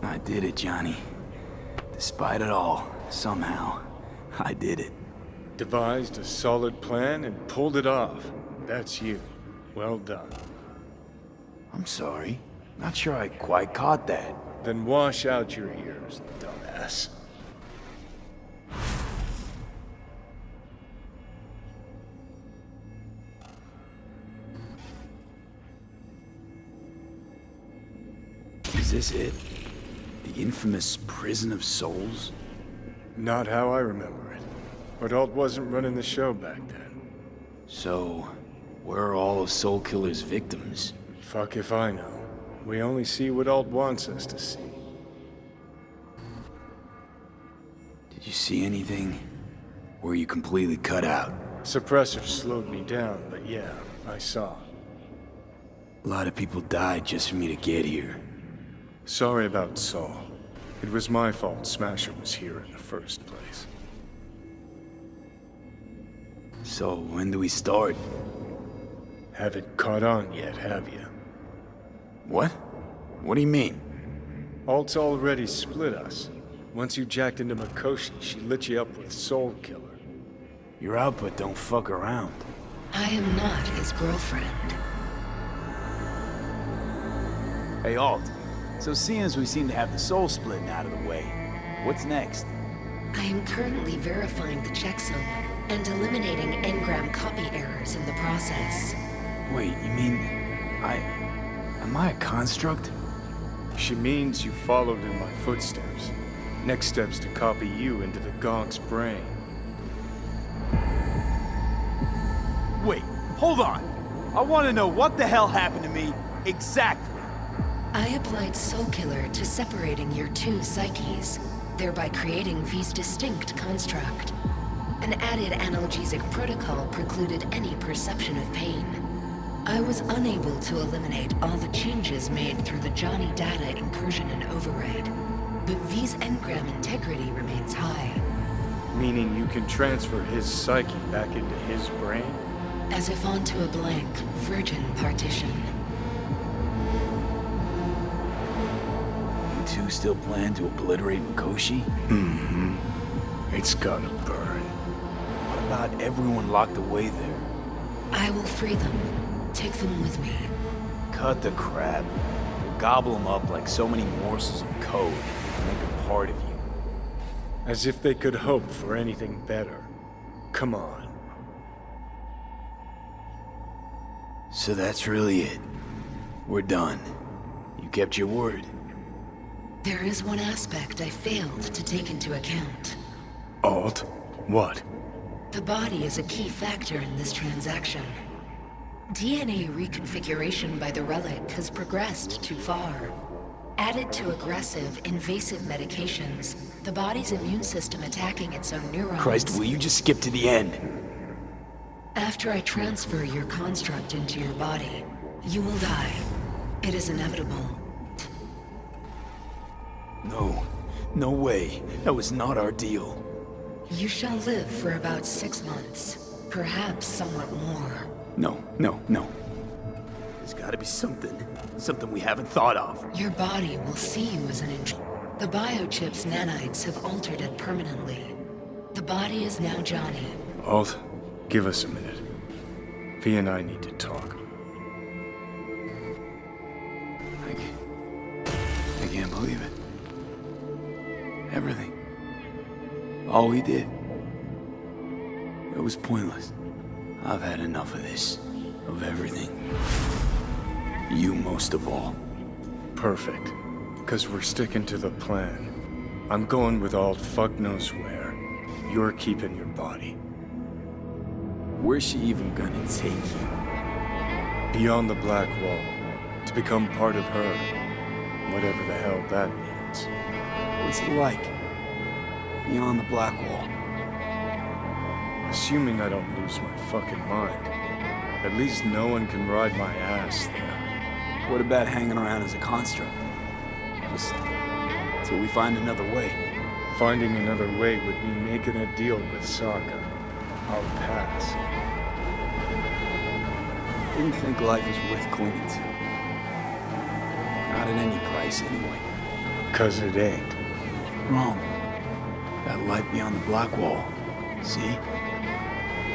I did it, Johnny. Despite it all, somehow, I did it. Devised a solid plan and pulled it off. That's you. Well done. I'm sorry. Not sure I quite caught that. Then wash out your ears, dumbass. Is this it? The infamous Prison of Souls? Not how I remember it. But Alt wasn't running the show back then. So, where are all of Soul Killer's victims? Fuck if I know. We only see what Alt wants us to see. Did you see anything? Or were you completely cut out? Suppressor slowed me down, but yeah, I saw. A lot of people died just for me to get here. Sorry about Saul. It was my fault Smasher was here in the first place. So, when do we start? Haven't caught on yet, have you? What? What do you mean? Alt's already split us. Once you jacked into Mikoshi, she lit you up with Soul Killer. Your output don't fuck around. I am not his girlfriend. Hey, Alt. So seeing as we seem to have the soul splitting out of the way, what's next? I am currently verifying the checksum and eliminating engram copy errors in the process. Wait, you mean... Am I a construct? She means you followed in my footsteps. Next step's to copy you into the Gonk's brain. Wait, hold on! I want to know what the hell happened to me exactly. I applied Soul Killer to separating your two psyches, thereby creating V's distinct construct. An added analgesic protocol precluded any perception of pain. I was unable to eliminate all the changes made through the Johnny data incursion and override, but V's engram integrity remains high. Meaning you can transfer his psyche back into his brain? As if onto a blank, virgin partition. You two still plan to obliterate Mikoshi? Mm-hmm. It's gonna burn. What about everyone locked away there? I will free them. Take them with me. Cut the crap. We'll gobble them up like so many morsels of code and make a part of you. As if they could hope for anything better. Come on. So that's really it. We're done. You kept your word. There is one aspect I failed to take into account. Alt? What? The body is a key factor in this transaction. DNA reconfiguration by the relic has progressed too far. Added to aggressive, invasive medications, the body's immune system attacking its own neurons... Christ, will you just skip to the end? After I transfer your construct into your body, you will die. It is inevitable. No. No way. That was not our deal. You shall live for about 6 months. Perhaps somewhat more. No, no, no. There's gotta be something we haven't thought of. Your body will see you as an The biochip's nanites have altered it permanently. The body is now Johnny. Alt, give us a minute. V and I need to talk. I can't believe it. Everything. All we did. It was pointless. I've had enough of this. Of everything. You most of all. Perfect. Because we're sticking to the plan. I'm going with Alt fuck knows where. You're keeping your body. Where's she even gonna take you? Beyond the Black Wall. To become part of her. Whatever the hell that means. What's it like? Beyond the Black Wall? Assuming I don't lose my fucking mind. At least no one can ride my ass there. What about hanging around as a construct? Just till we find another way. Finding another way would mean making a deal with Sokka. I'll pass. Didn't think life was worth clinging to. Not at any price, anyway. 'Cause it ain't. Wrong. That light beyond the Black Wall. See?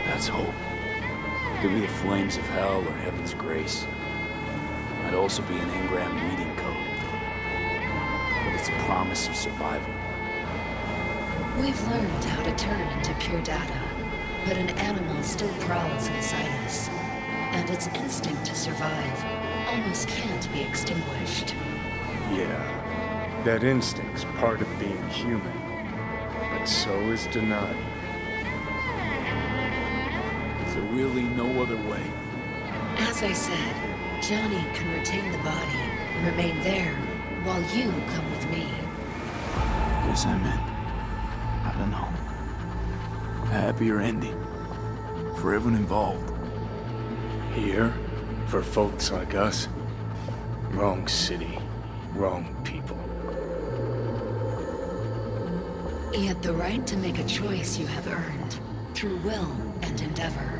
That's hope. Could be the flames of hell or heaven's grace. Might also be an engram reading code. But it's a promise of survival. We've learned how to turn into pure data, but an animal still prowls inside us. And its instinct to survive almost can't be extinguished. Yeah. That instinct's part of being human. But so is denying. Is there really no other way? As I said, Johnny can retain the body, remain there, while you come with me. Guess I meant, I don't know, a happier ending for everyone involved. Here, for folks like us, wrong city, wrong people. Yet the right to make a choice you have earned, through will and endeavor.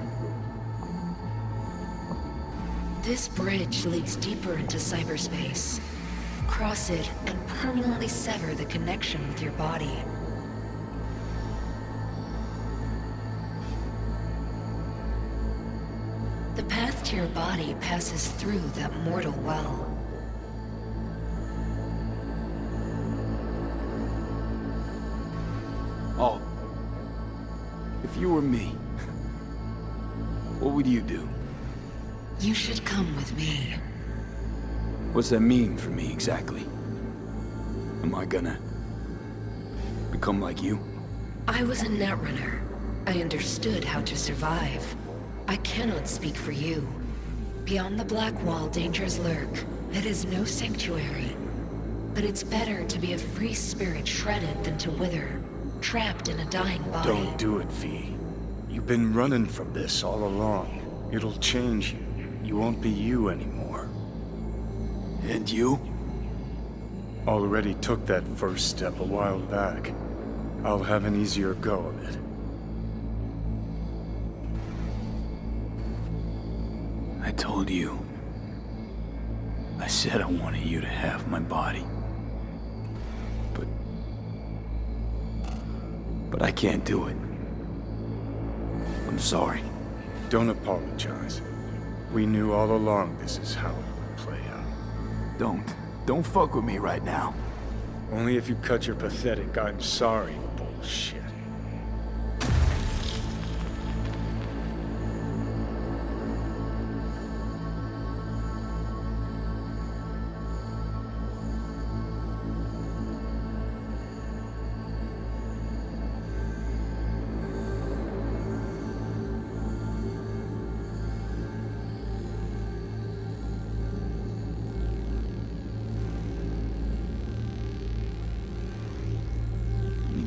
This bridge leads deeper into cyberspace. Cross it and permanently sever the connection with your body. The path to your body passes through that mortal well. Oh. If you were me, what would you do? You should come with me. What's that mean for me, exactly? Am I gonna become like you? I was a netrunner. I understood how to survive. I cannot speak for you. Beyond the Black Wall, dangers lurk. It is no sanctuary. But it's better to be a free spirit shredded than to wither, trapped in a dying body. Don't do it, V. You've been running from this all along. It'll change you. You won't be you anymore. And you? Already took that first step a while back. I'll have an easier go of it. I told you. I said I wanted you to have my body. But I can't do it. I'm sorry. Don't apologize. We knew all along this is how it would play out. Don't fuck with me right now. Only if you cut your pathetic "I'm sorry" bullshit.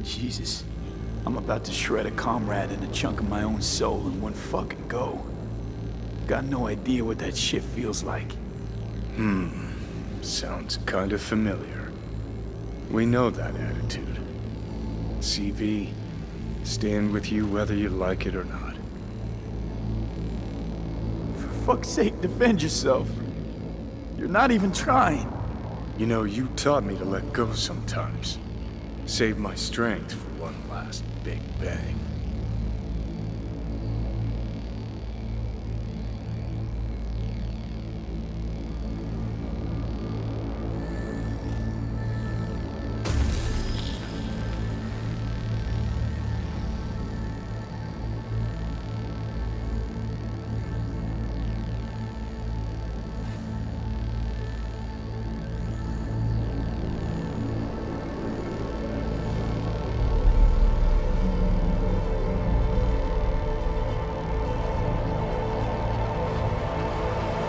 Jesus, I'm about to shred a comrade and a chunk of my own soul in one fucking go. Got no idea what that shit feels like. Sounds kinda familiar. We know that attitude. CV, stand with you whether you like it or not. For fuck's sake, defend yourself. You're not even trying. You know, you taught me to let go sometimes. Save my strength for one last big bang.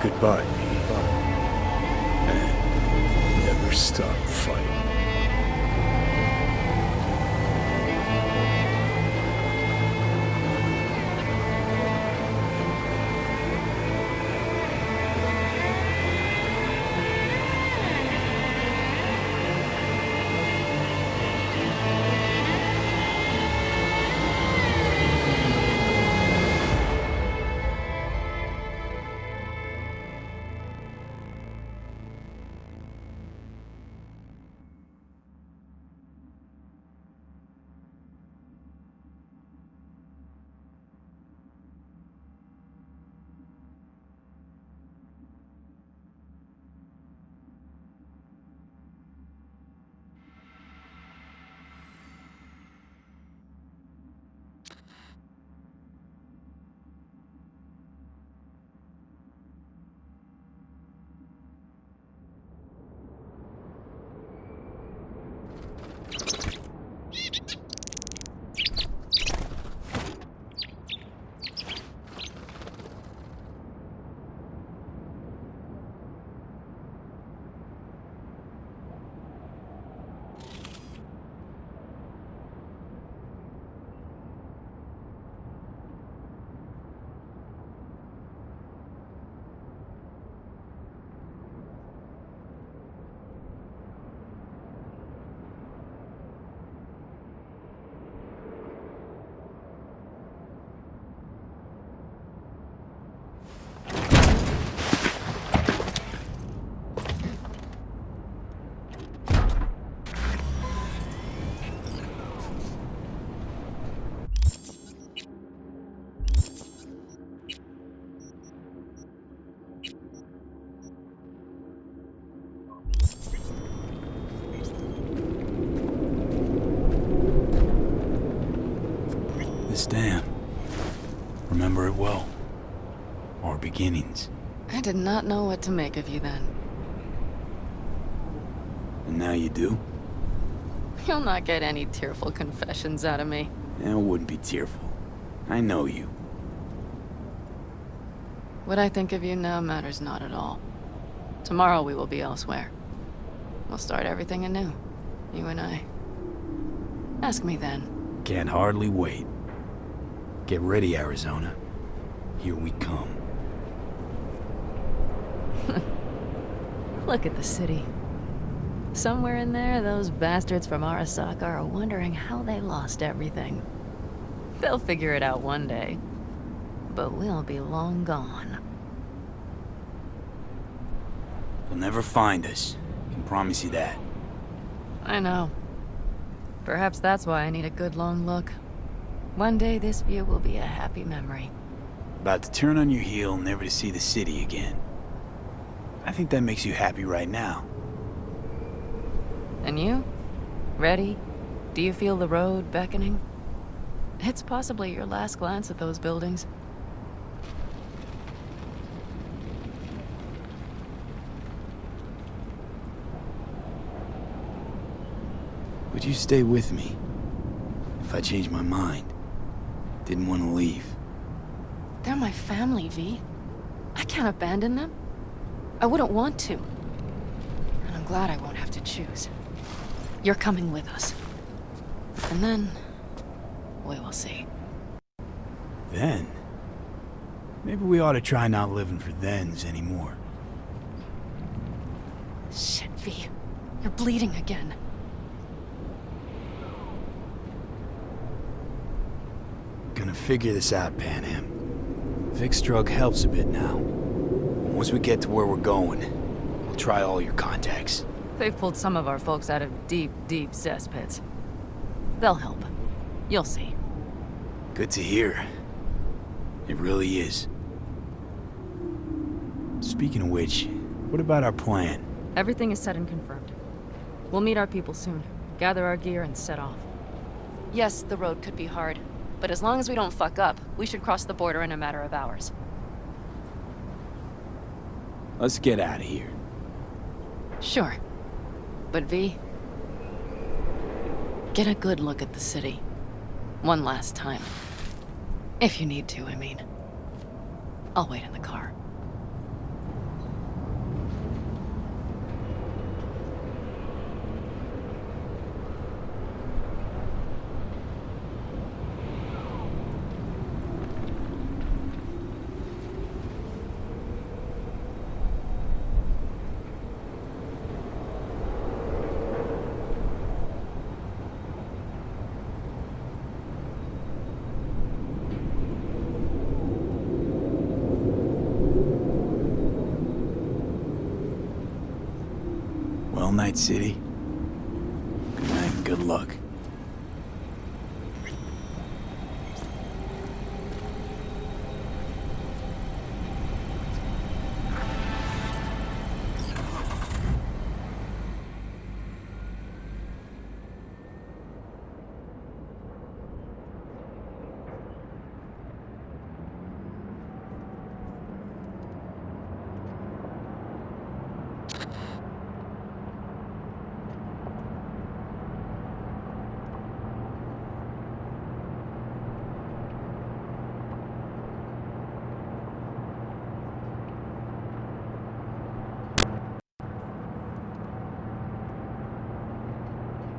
Goodbye, me. And never stop fighting. This dam. Remember it well. Our beginnings. I did not know what to make of you then. And now you do? You'll not get any tearful confessions out of me. It wouldn't be tearful. I know you. What I think of you now matters not at all. Tomorrow we will be elsewhere. We'll start everything anew. You and I. Ask me then. Can't hardly wait. Get ready, Arizona. Here we come. Look at the city. Somewhere in there, those bastards from Arasaka are wondering how they lost everything. They'll figure it out one day. But we'll be long gone. They'll never find us. I can promise you that. I know. Perhaps that's why I need a good long look. One day this view will be a happy memory. About to turn on your heel, never to see the city again. I think that makes you happy right now. And you? Ready? Do you feel the road beckoning? It's possibly your last glance at those buildings. Would you stay with me? If I changed my mind? Didn't want to leave. They're my family, V. I can't abandon them. I wouldn't want to. And I'm glad I won't have to choose. You're coming with us. And then... we will see. Then? Maybe we ought to try not living for thens anymore. Shit, V. You're bleeding again. Gonna figure this out, Pan Am. Vic's drug helps a bit now. Once we get to where we're going, I'll try all your contacts. They've pulled some of our folks out of deep, deep cesspits. They'll help. You'll see. Good to hear. It really is. Speaking of which, what about our plan? Everything is set and confirmed. We'll meet our people soon, gather our gear, and set off. Yes, the road could be hard, but as long as we don't fuck up, we should cross the border in a matter of hours. Let's get out of here. Sure. But V, get a good look at the city. One last time. If you need to, I mean. I'll wait in the car. Well, Night City. Good night and good luck.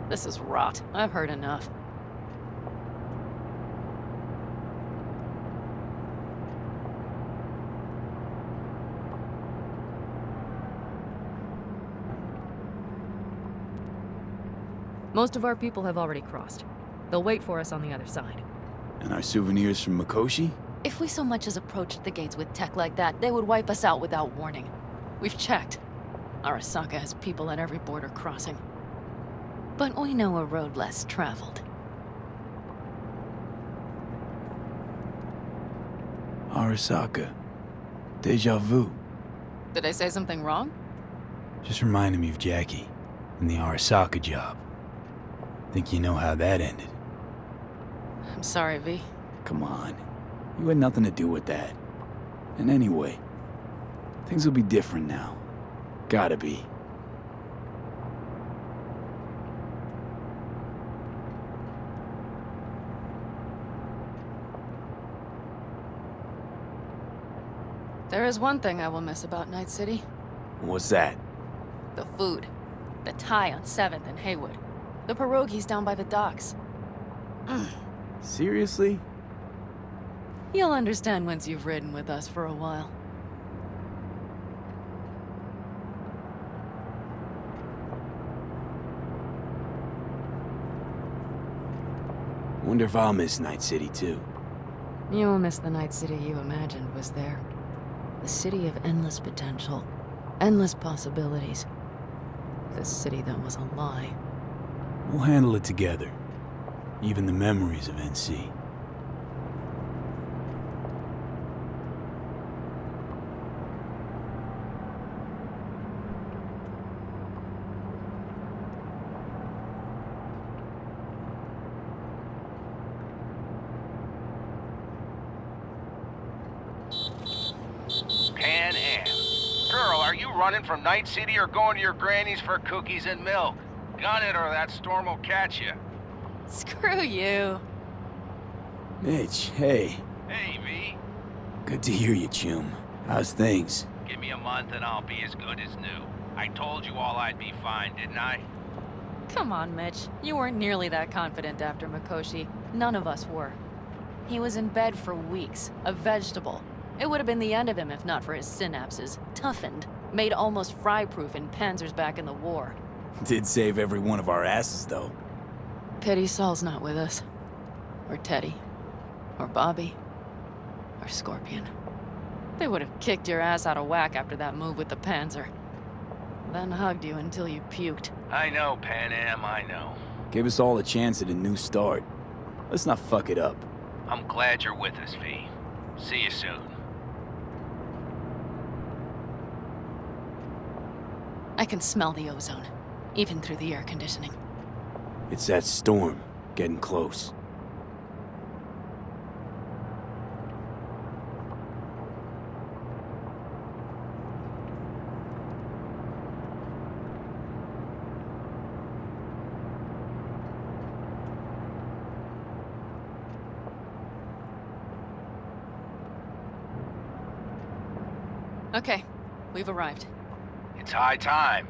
This is rot. I've heard enough. Most of our people have already crossed. They'll wait for us on the other side. And our souvenirs from Mikoshi? If we so much as approached the gates with tech like that, they would wipe us out without warning. We've checked. Arasaka has people at every border crossing. But we know a road less traveled. Arasaka. Deja vu. Did I say something wrong? Just reminded me of Jackie and the Arasaka job. Think you know how that ended? I'm sorry, V. Come on. You had nothing to do with that. And anyway, things will be different now. Gotta be. There is one thing I will miss about Night City. What's that? The food. The Thai on 7th and Haywood. The pierogies down by the docks. Seriously? You'll understand once you've ridden with us for a while. Wonder if I'll miss Night City too. You will miss the Night City you imagined was there. The city of endless potential. Endless possibilities. The city that was a lie. We'll handle it together. Even the memories of NC. Pan Am. Girl, are you running from Night City or going to your granny's for cookies and milk? Gun it or that storm will catch you. Screw you. Mitch, hey. Hey, V. Good to hear you, chum. How's things? Give me a month and I'll be as good as new. I told you all I'd be fine, didn't I? Come on, Mitch. You weren't nearly that confident after Mikoshi. None of us were. He was in bed for weeks, a vegetable. It would have been the end of him if not for his synapses. Toughened, made almost fry-proof in panzers back in the war. Did save every one of our asses, though. Pity Saul's not with us. Or Teddy. Or Bobby. Or Scorpion. They would have kicked your ass out of whack after that move with the Panzer. then hugged you until you puked. I know, Pan Am, I know. Gave us all a chance at a new start. Let's not fuck it up. I'm glad you're with us, V. See you soon. I can smell the ozone, even through the air conditioning. It's that storm, getting close. Okay, we've arrived. It's high time.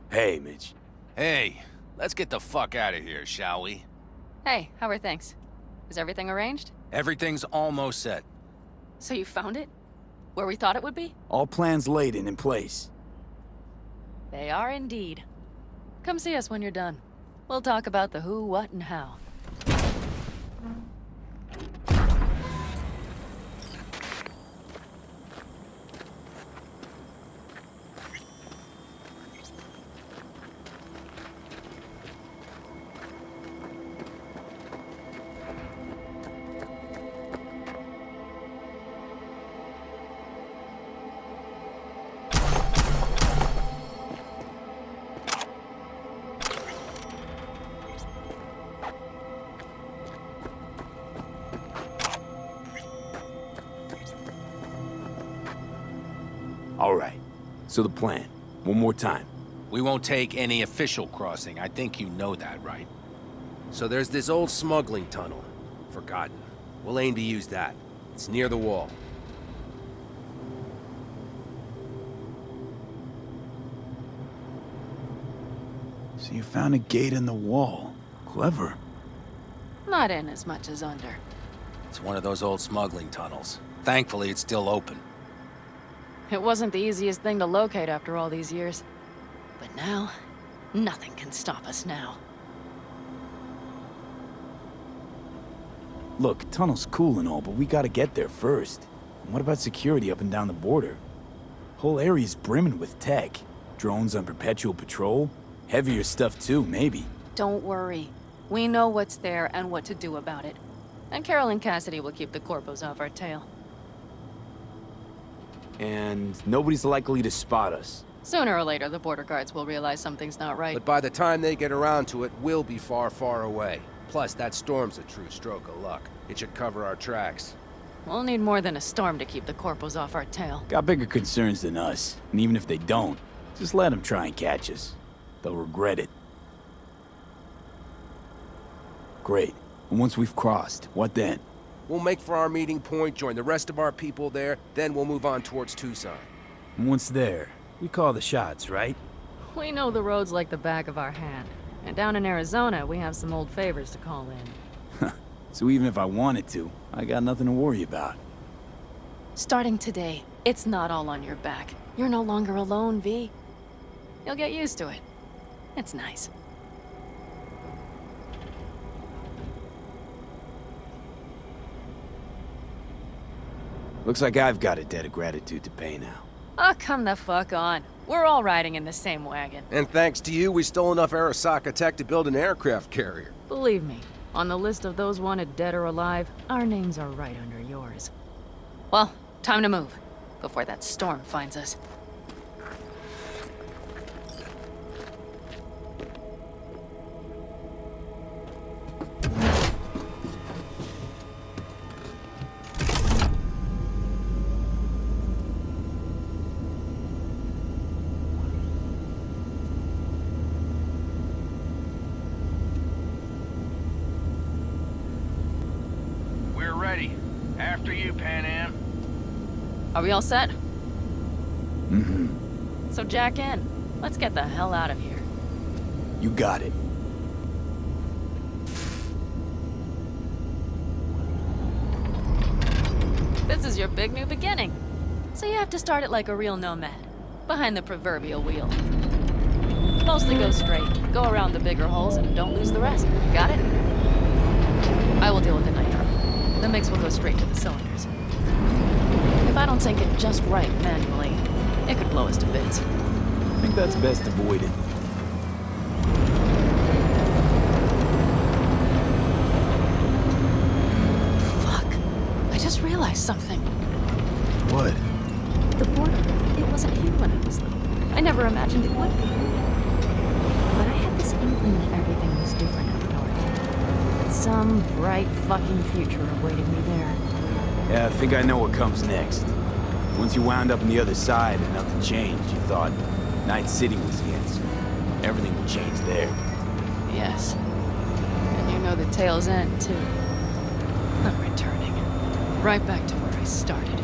Hey, Mitch. Hey, let's get the fuck out of here, shall we? Hey, how are things? Is everything arranged? Everything's almost set. So you found it? Where we thought it would be? All plans laid and in place. They are indeed. Come see us when you're done. We'll talk about the who, what, and how. All right. So the plan. One more time. We won't take any official crossing. I think you know that, right? So there's this old smuggling tunnel. Forgotten. We'll aim to use that. It's near the wall. So you found a gate in the wall. Clever. Not in as much as under. It's one of those old smuggling tunnels. Thankfully, it's still open. It wasn't the easiest thing to locate after all these years. But now, nothing can stop us now. Look, tunnel's cool and all, but we gotta get there first. And what about security up and down the border? Whole area's brimming with tech. Drones on perpetual patrol. Heavier stuff too, maybe. Don't worry. We know what's there and what to do about it. And Carol and Cassidy will keep the Corpos off our tail. And nobody's likely to spot us. Sooner or later, the border guards will realize something's not right. But by the time they get around to it, we'll be far, far away. Plus, that storm's a true stroke of luck. It should cover our tracks. We'll need more than a storm to keep the Corpos off our tail. Got bigger concerns than us. And even if they don't, just let them try and catch us. They'll regret it. Great. And once we've crossed, what then? We'll make for our meeting point, join the rest of our people there, then we'll move on towards Tucson. And once there, we call the shots, right? We know the roads like the back of our hand. And down in Arizona, we have some old favors to call in. So even if I wanted to, I got nothing to worry about. Starting today, it's not all on your back. You're no longer alone, V. You'll get used to it. It's nice. Looks like I've got a debt of gratitude to pay now. Oh, come the fuck on. We're all riding in the same wagon. And thanks to you, we stole enough Arasaka tech to build an aircraft carrier. Believe me, on the list of those wanted dead or alive, our names are right under yours. Well, time to move, before that storm finds us. After you, Pan Am. Are we all set? Mm-hmm. So jack in. Let's get the hell out of here. You got it. This is your big new beginning. So you have to start it like a real nomad, behind the proverbial wheel. Mostly go straight, go around the bigger holes, and don't lose the rest. Got it? I will deal with the nitro. The mix will go straight to the cylinders. If I don't sync it just right manually, it could blow us to bits. I think that's best avoided. I just realized something. What? The border, it wasn't here when I was little. I never imagined it would be. But I had this inkling that everything was different up north. That some bright fucking future awaited me there. Yeah, I think I know what comes next. Once you wound up on the other side and nothing changed, you thought Night City was the answer. Everything would change there. Yes. And you know the tale's end, too. I'm returning. Right back to where I started.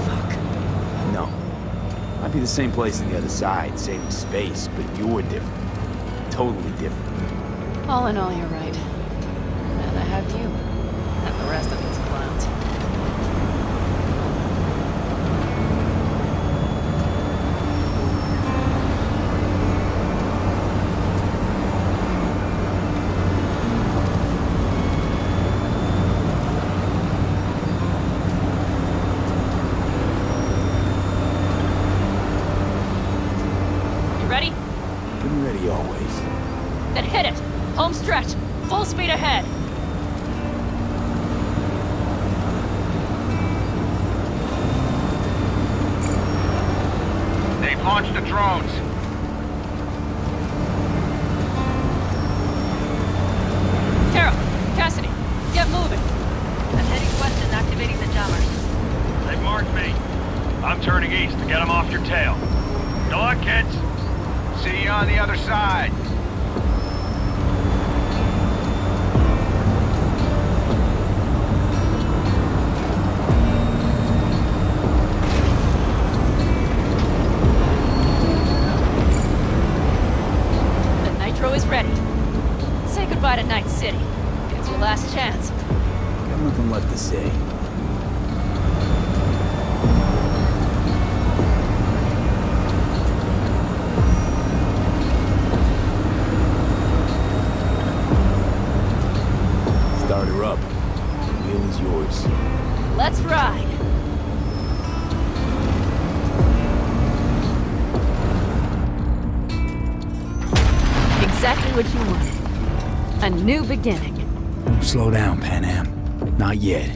Fuck. No. Might be the same place on the other side, saving space, but you're different. Totally different. All in all, you're right. And I have you. And the rest of these clowns. Then hit it! Home stretch! Full speed ahead! They've launched the drones. Carol! Cassidy! Get moving! I'm heading west and activating the jammers. They've marked me. I'm turning east to get them off your tail. Good luck, kids! See you on the other side. The nitro is ready. Say goodbye to Night City. It's your last chance. Got nothing left to say. Start her up. The wheel is yours. Let's ride. Exactly what you wanted. A new beginning. Don't slow down, Pan Am. Not yet.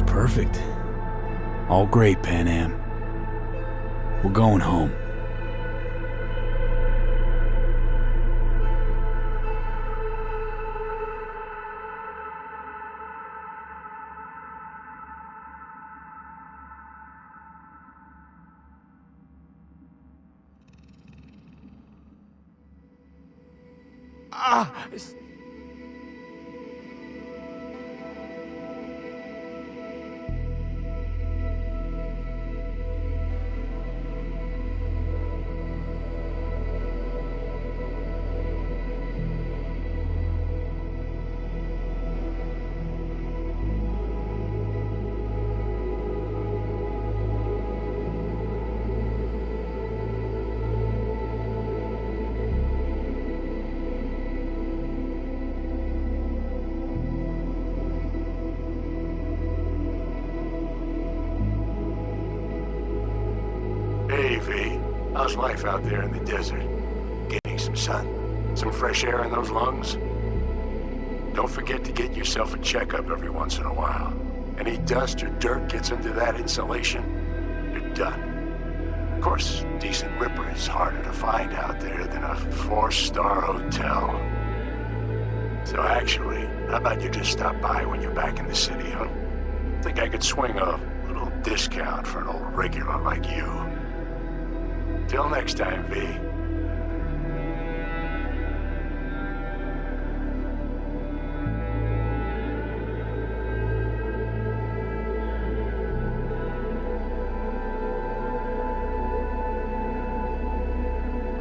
It's perfect. All great, Pan Am. We're going home. Hey, V. How's life out there in the desert? Getting some sun? Some fresh air in those lungs? Don't forget to get yourself a checkup every once in a while. Any dust or dirt gets into that insulation, you're done. Of course, decent ripper is harder to find out there than a 4-star hotel. So actually, how about you just stop by when you're back in the city, huh? Think I could swing a little discount for an old regular like you. Till next time, V.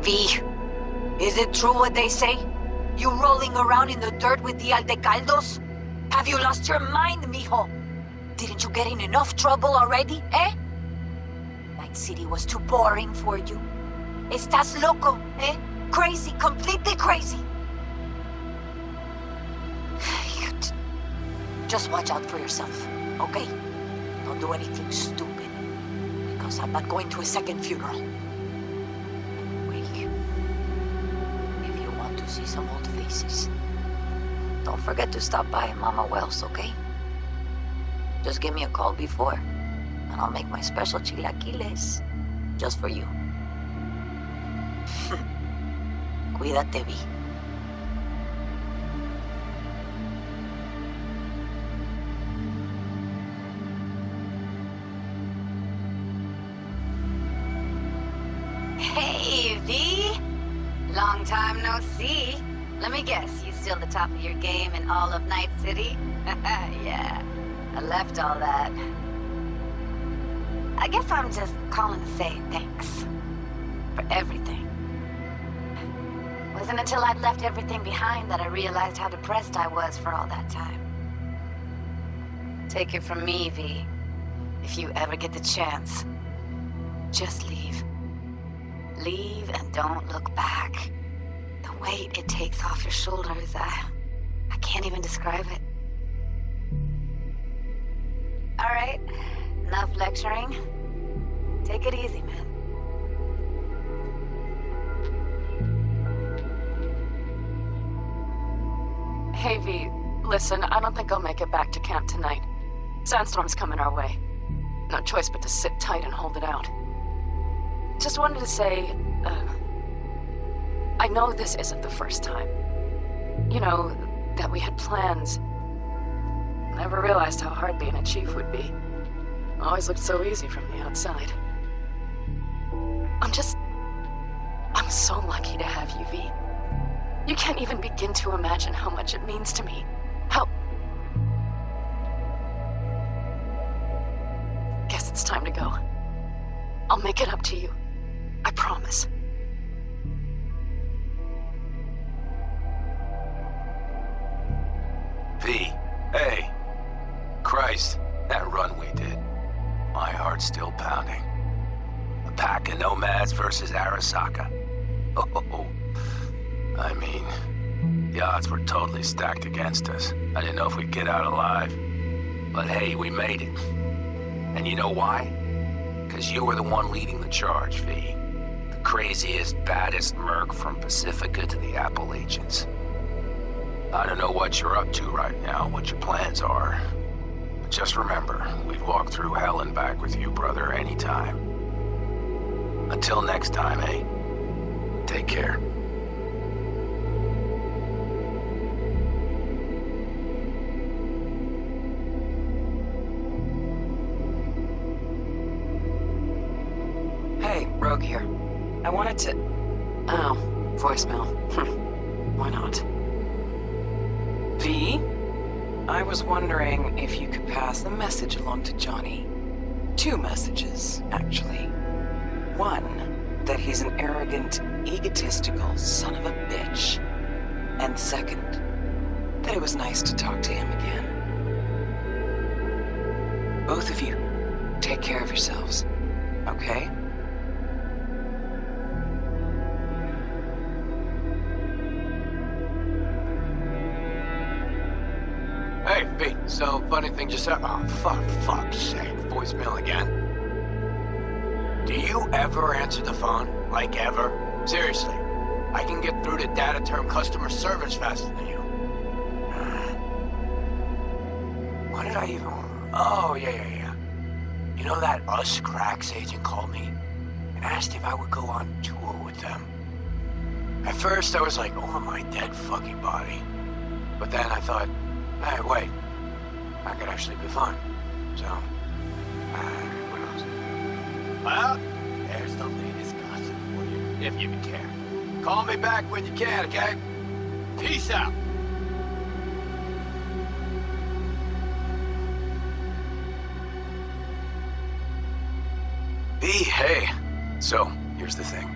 V, is it true what they say? You rolling around in the dirt with the Aldecaldos? Have you lost your mind, mijo? Didn't you get in enough trouble already, eh? Night City was too boring for you. Estás loco, eh? Crazy, completely crazy. Just watch out for yourself, okay? Don't do anything stupid, because I'm not going to a second funeral. If you want to see some old faces, don't forget to stop by Mama Wells, okay? Just give me a call before, and I'll make my special chilaquiles just for you. Cuídate, Vi. Hey, V! Long time no see. Let me guess, you still the top of your game in all of Night City? Yeah, I left all that. I guess I'm just calling to say thanks. For everything. Wasn't until I'd left everything behind that I realized how depressed I was for all that time. Take it from me, V. If you ever get the chance, just leave. Leave and don't look back. The weight it takes off your shoulders, I can't even describe it. All right, enough lecturing. Take it easy, man. Hey, V, listen, I don't think I'll make it back to camp tonight. Sandstorm's coming our way. No choice but to sit tight and hold it out. Just wanted to say, I know this isn't the first time. You know, that we had plans. Never realized how hard being a chief would be. Always looked so easy from the outside. I'm so lucky to have you, V. You can't even begin to imagine how much it means to me. Guess it's time to go. I'll make it up to you. I promise. V, hey. Christ, that run we did. My heart's still pounding. A pack of nomads versus Arasaka. Oh, I mean, the odds were totally stacked against us. I didn't know if we'd get out alive. But hey, we made it. And you know why? Because you were the one leading the charge, V. The craziest, baddest merc from Pacifica to the Appalachians. I don't know what you're up to right now, what your plans are. Just remember, we'd walk through hell and back with you, brother, anytime. Until next time, eh? Take care. Hey, Rogue here. I wanted to... Oh, voicemail. Why not? V? I was wondering if you could pass the message along to Johnny. 2 messages, actually. 1, that he's an arrogant, egotistical son of a bitch. And 2nd, that it was nice to talk to him again. Both of you, take care of yourselves, okay? Hey, B, so funny thing just happened. Oh, fuck's sake, voicemail again. Do you ever answer the phone? Like ever? Seriously, I can get through to data term customer service faster than you. What did I even... Oh, yeah. You know that Us Cracks agent called me and asked if I would go on tour with them. At first, I was like, over my dead fucking body. But then I thought, hey, wait, I could actually be fun. So, what else? Well, there's the latest gossip for you, if you care. Call me back when you can, okay? Peace out. Hey. So, here's the thing.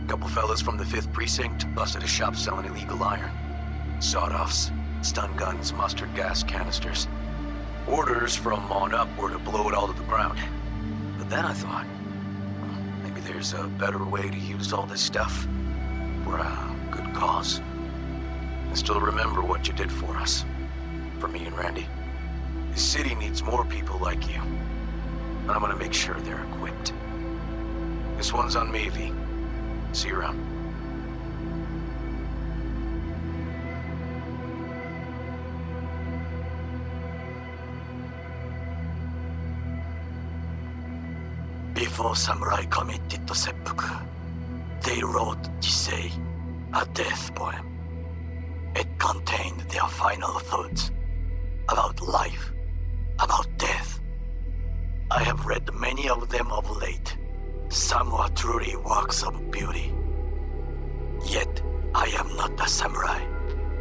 A couple fellas from the 5th Precinct busted a shop selling illegal iron. Sawed-offs, stun guns, mustard gas canisters. Orders from on up were to blow it all to the ground. But then I thought, maybe there's a better way to use all this stuff for a good cause. I still remember what you did for us. For me and Randy. The city needs more people like you. And I'm gonna make sure they're equipped. This one's on me, V. See you around. Before samurai committed to seppuku, they wrote Jisei, a death poem. It contained their final thoughts about life, about death. I have read many of them of late. Some were truly works of beauty. Yet, I am not a samurai,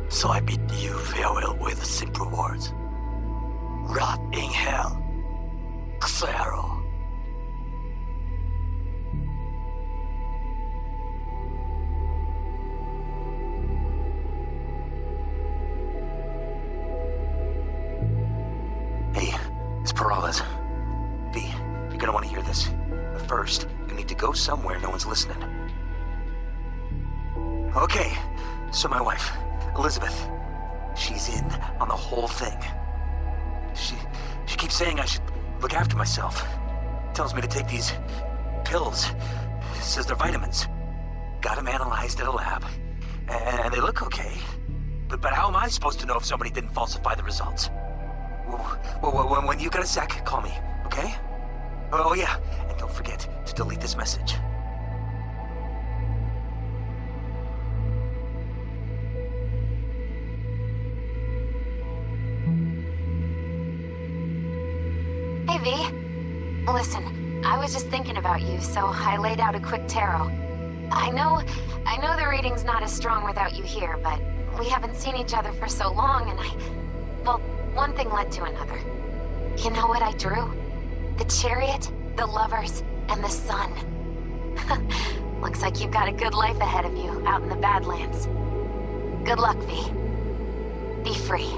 so I bid you farewell with simple words. Rot in hell, Xero. Hey, it's Peralez. V, you're gonna want to hear this. But first, you need to go somewhere no one's listening. Okay, so my wife, Elizabeth, she's in on the whole thing. She keeps saying I should look after myself. Tells me to take these pills. Says they're vitamins. Got them analyzed at a lab. And they look okay. But how am I supposed to know if somebody didn't falsify the results? Well, when you got a sec, call me, okay? Oh yeah, and don't forget to delete this message. Hey, V. Listen, I was just thinking about you, so I laid out a quick tarot. I know the reading's not as strong without you here, but we haven't seen each other for so long, and well, one thing led to another. You know what I drew? The chariot, the lovers, and the sun. Looks like you've got a good life ahead of you out in the Badlands. Good luck, V. Be free.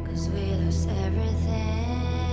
Cause we lost everything.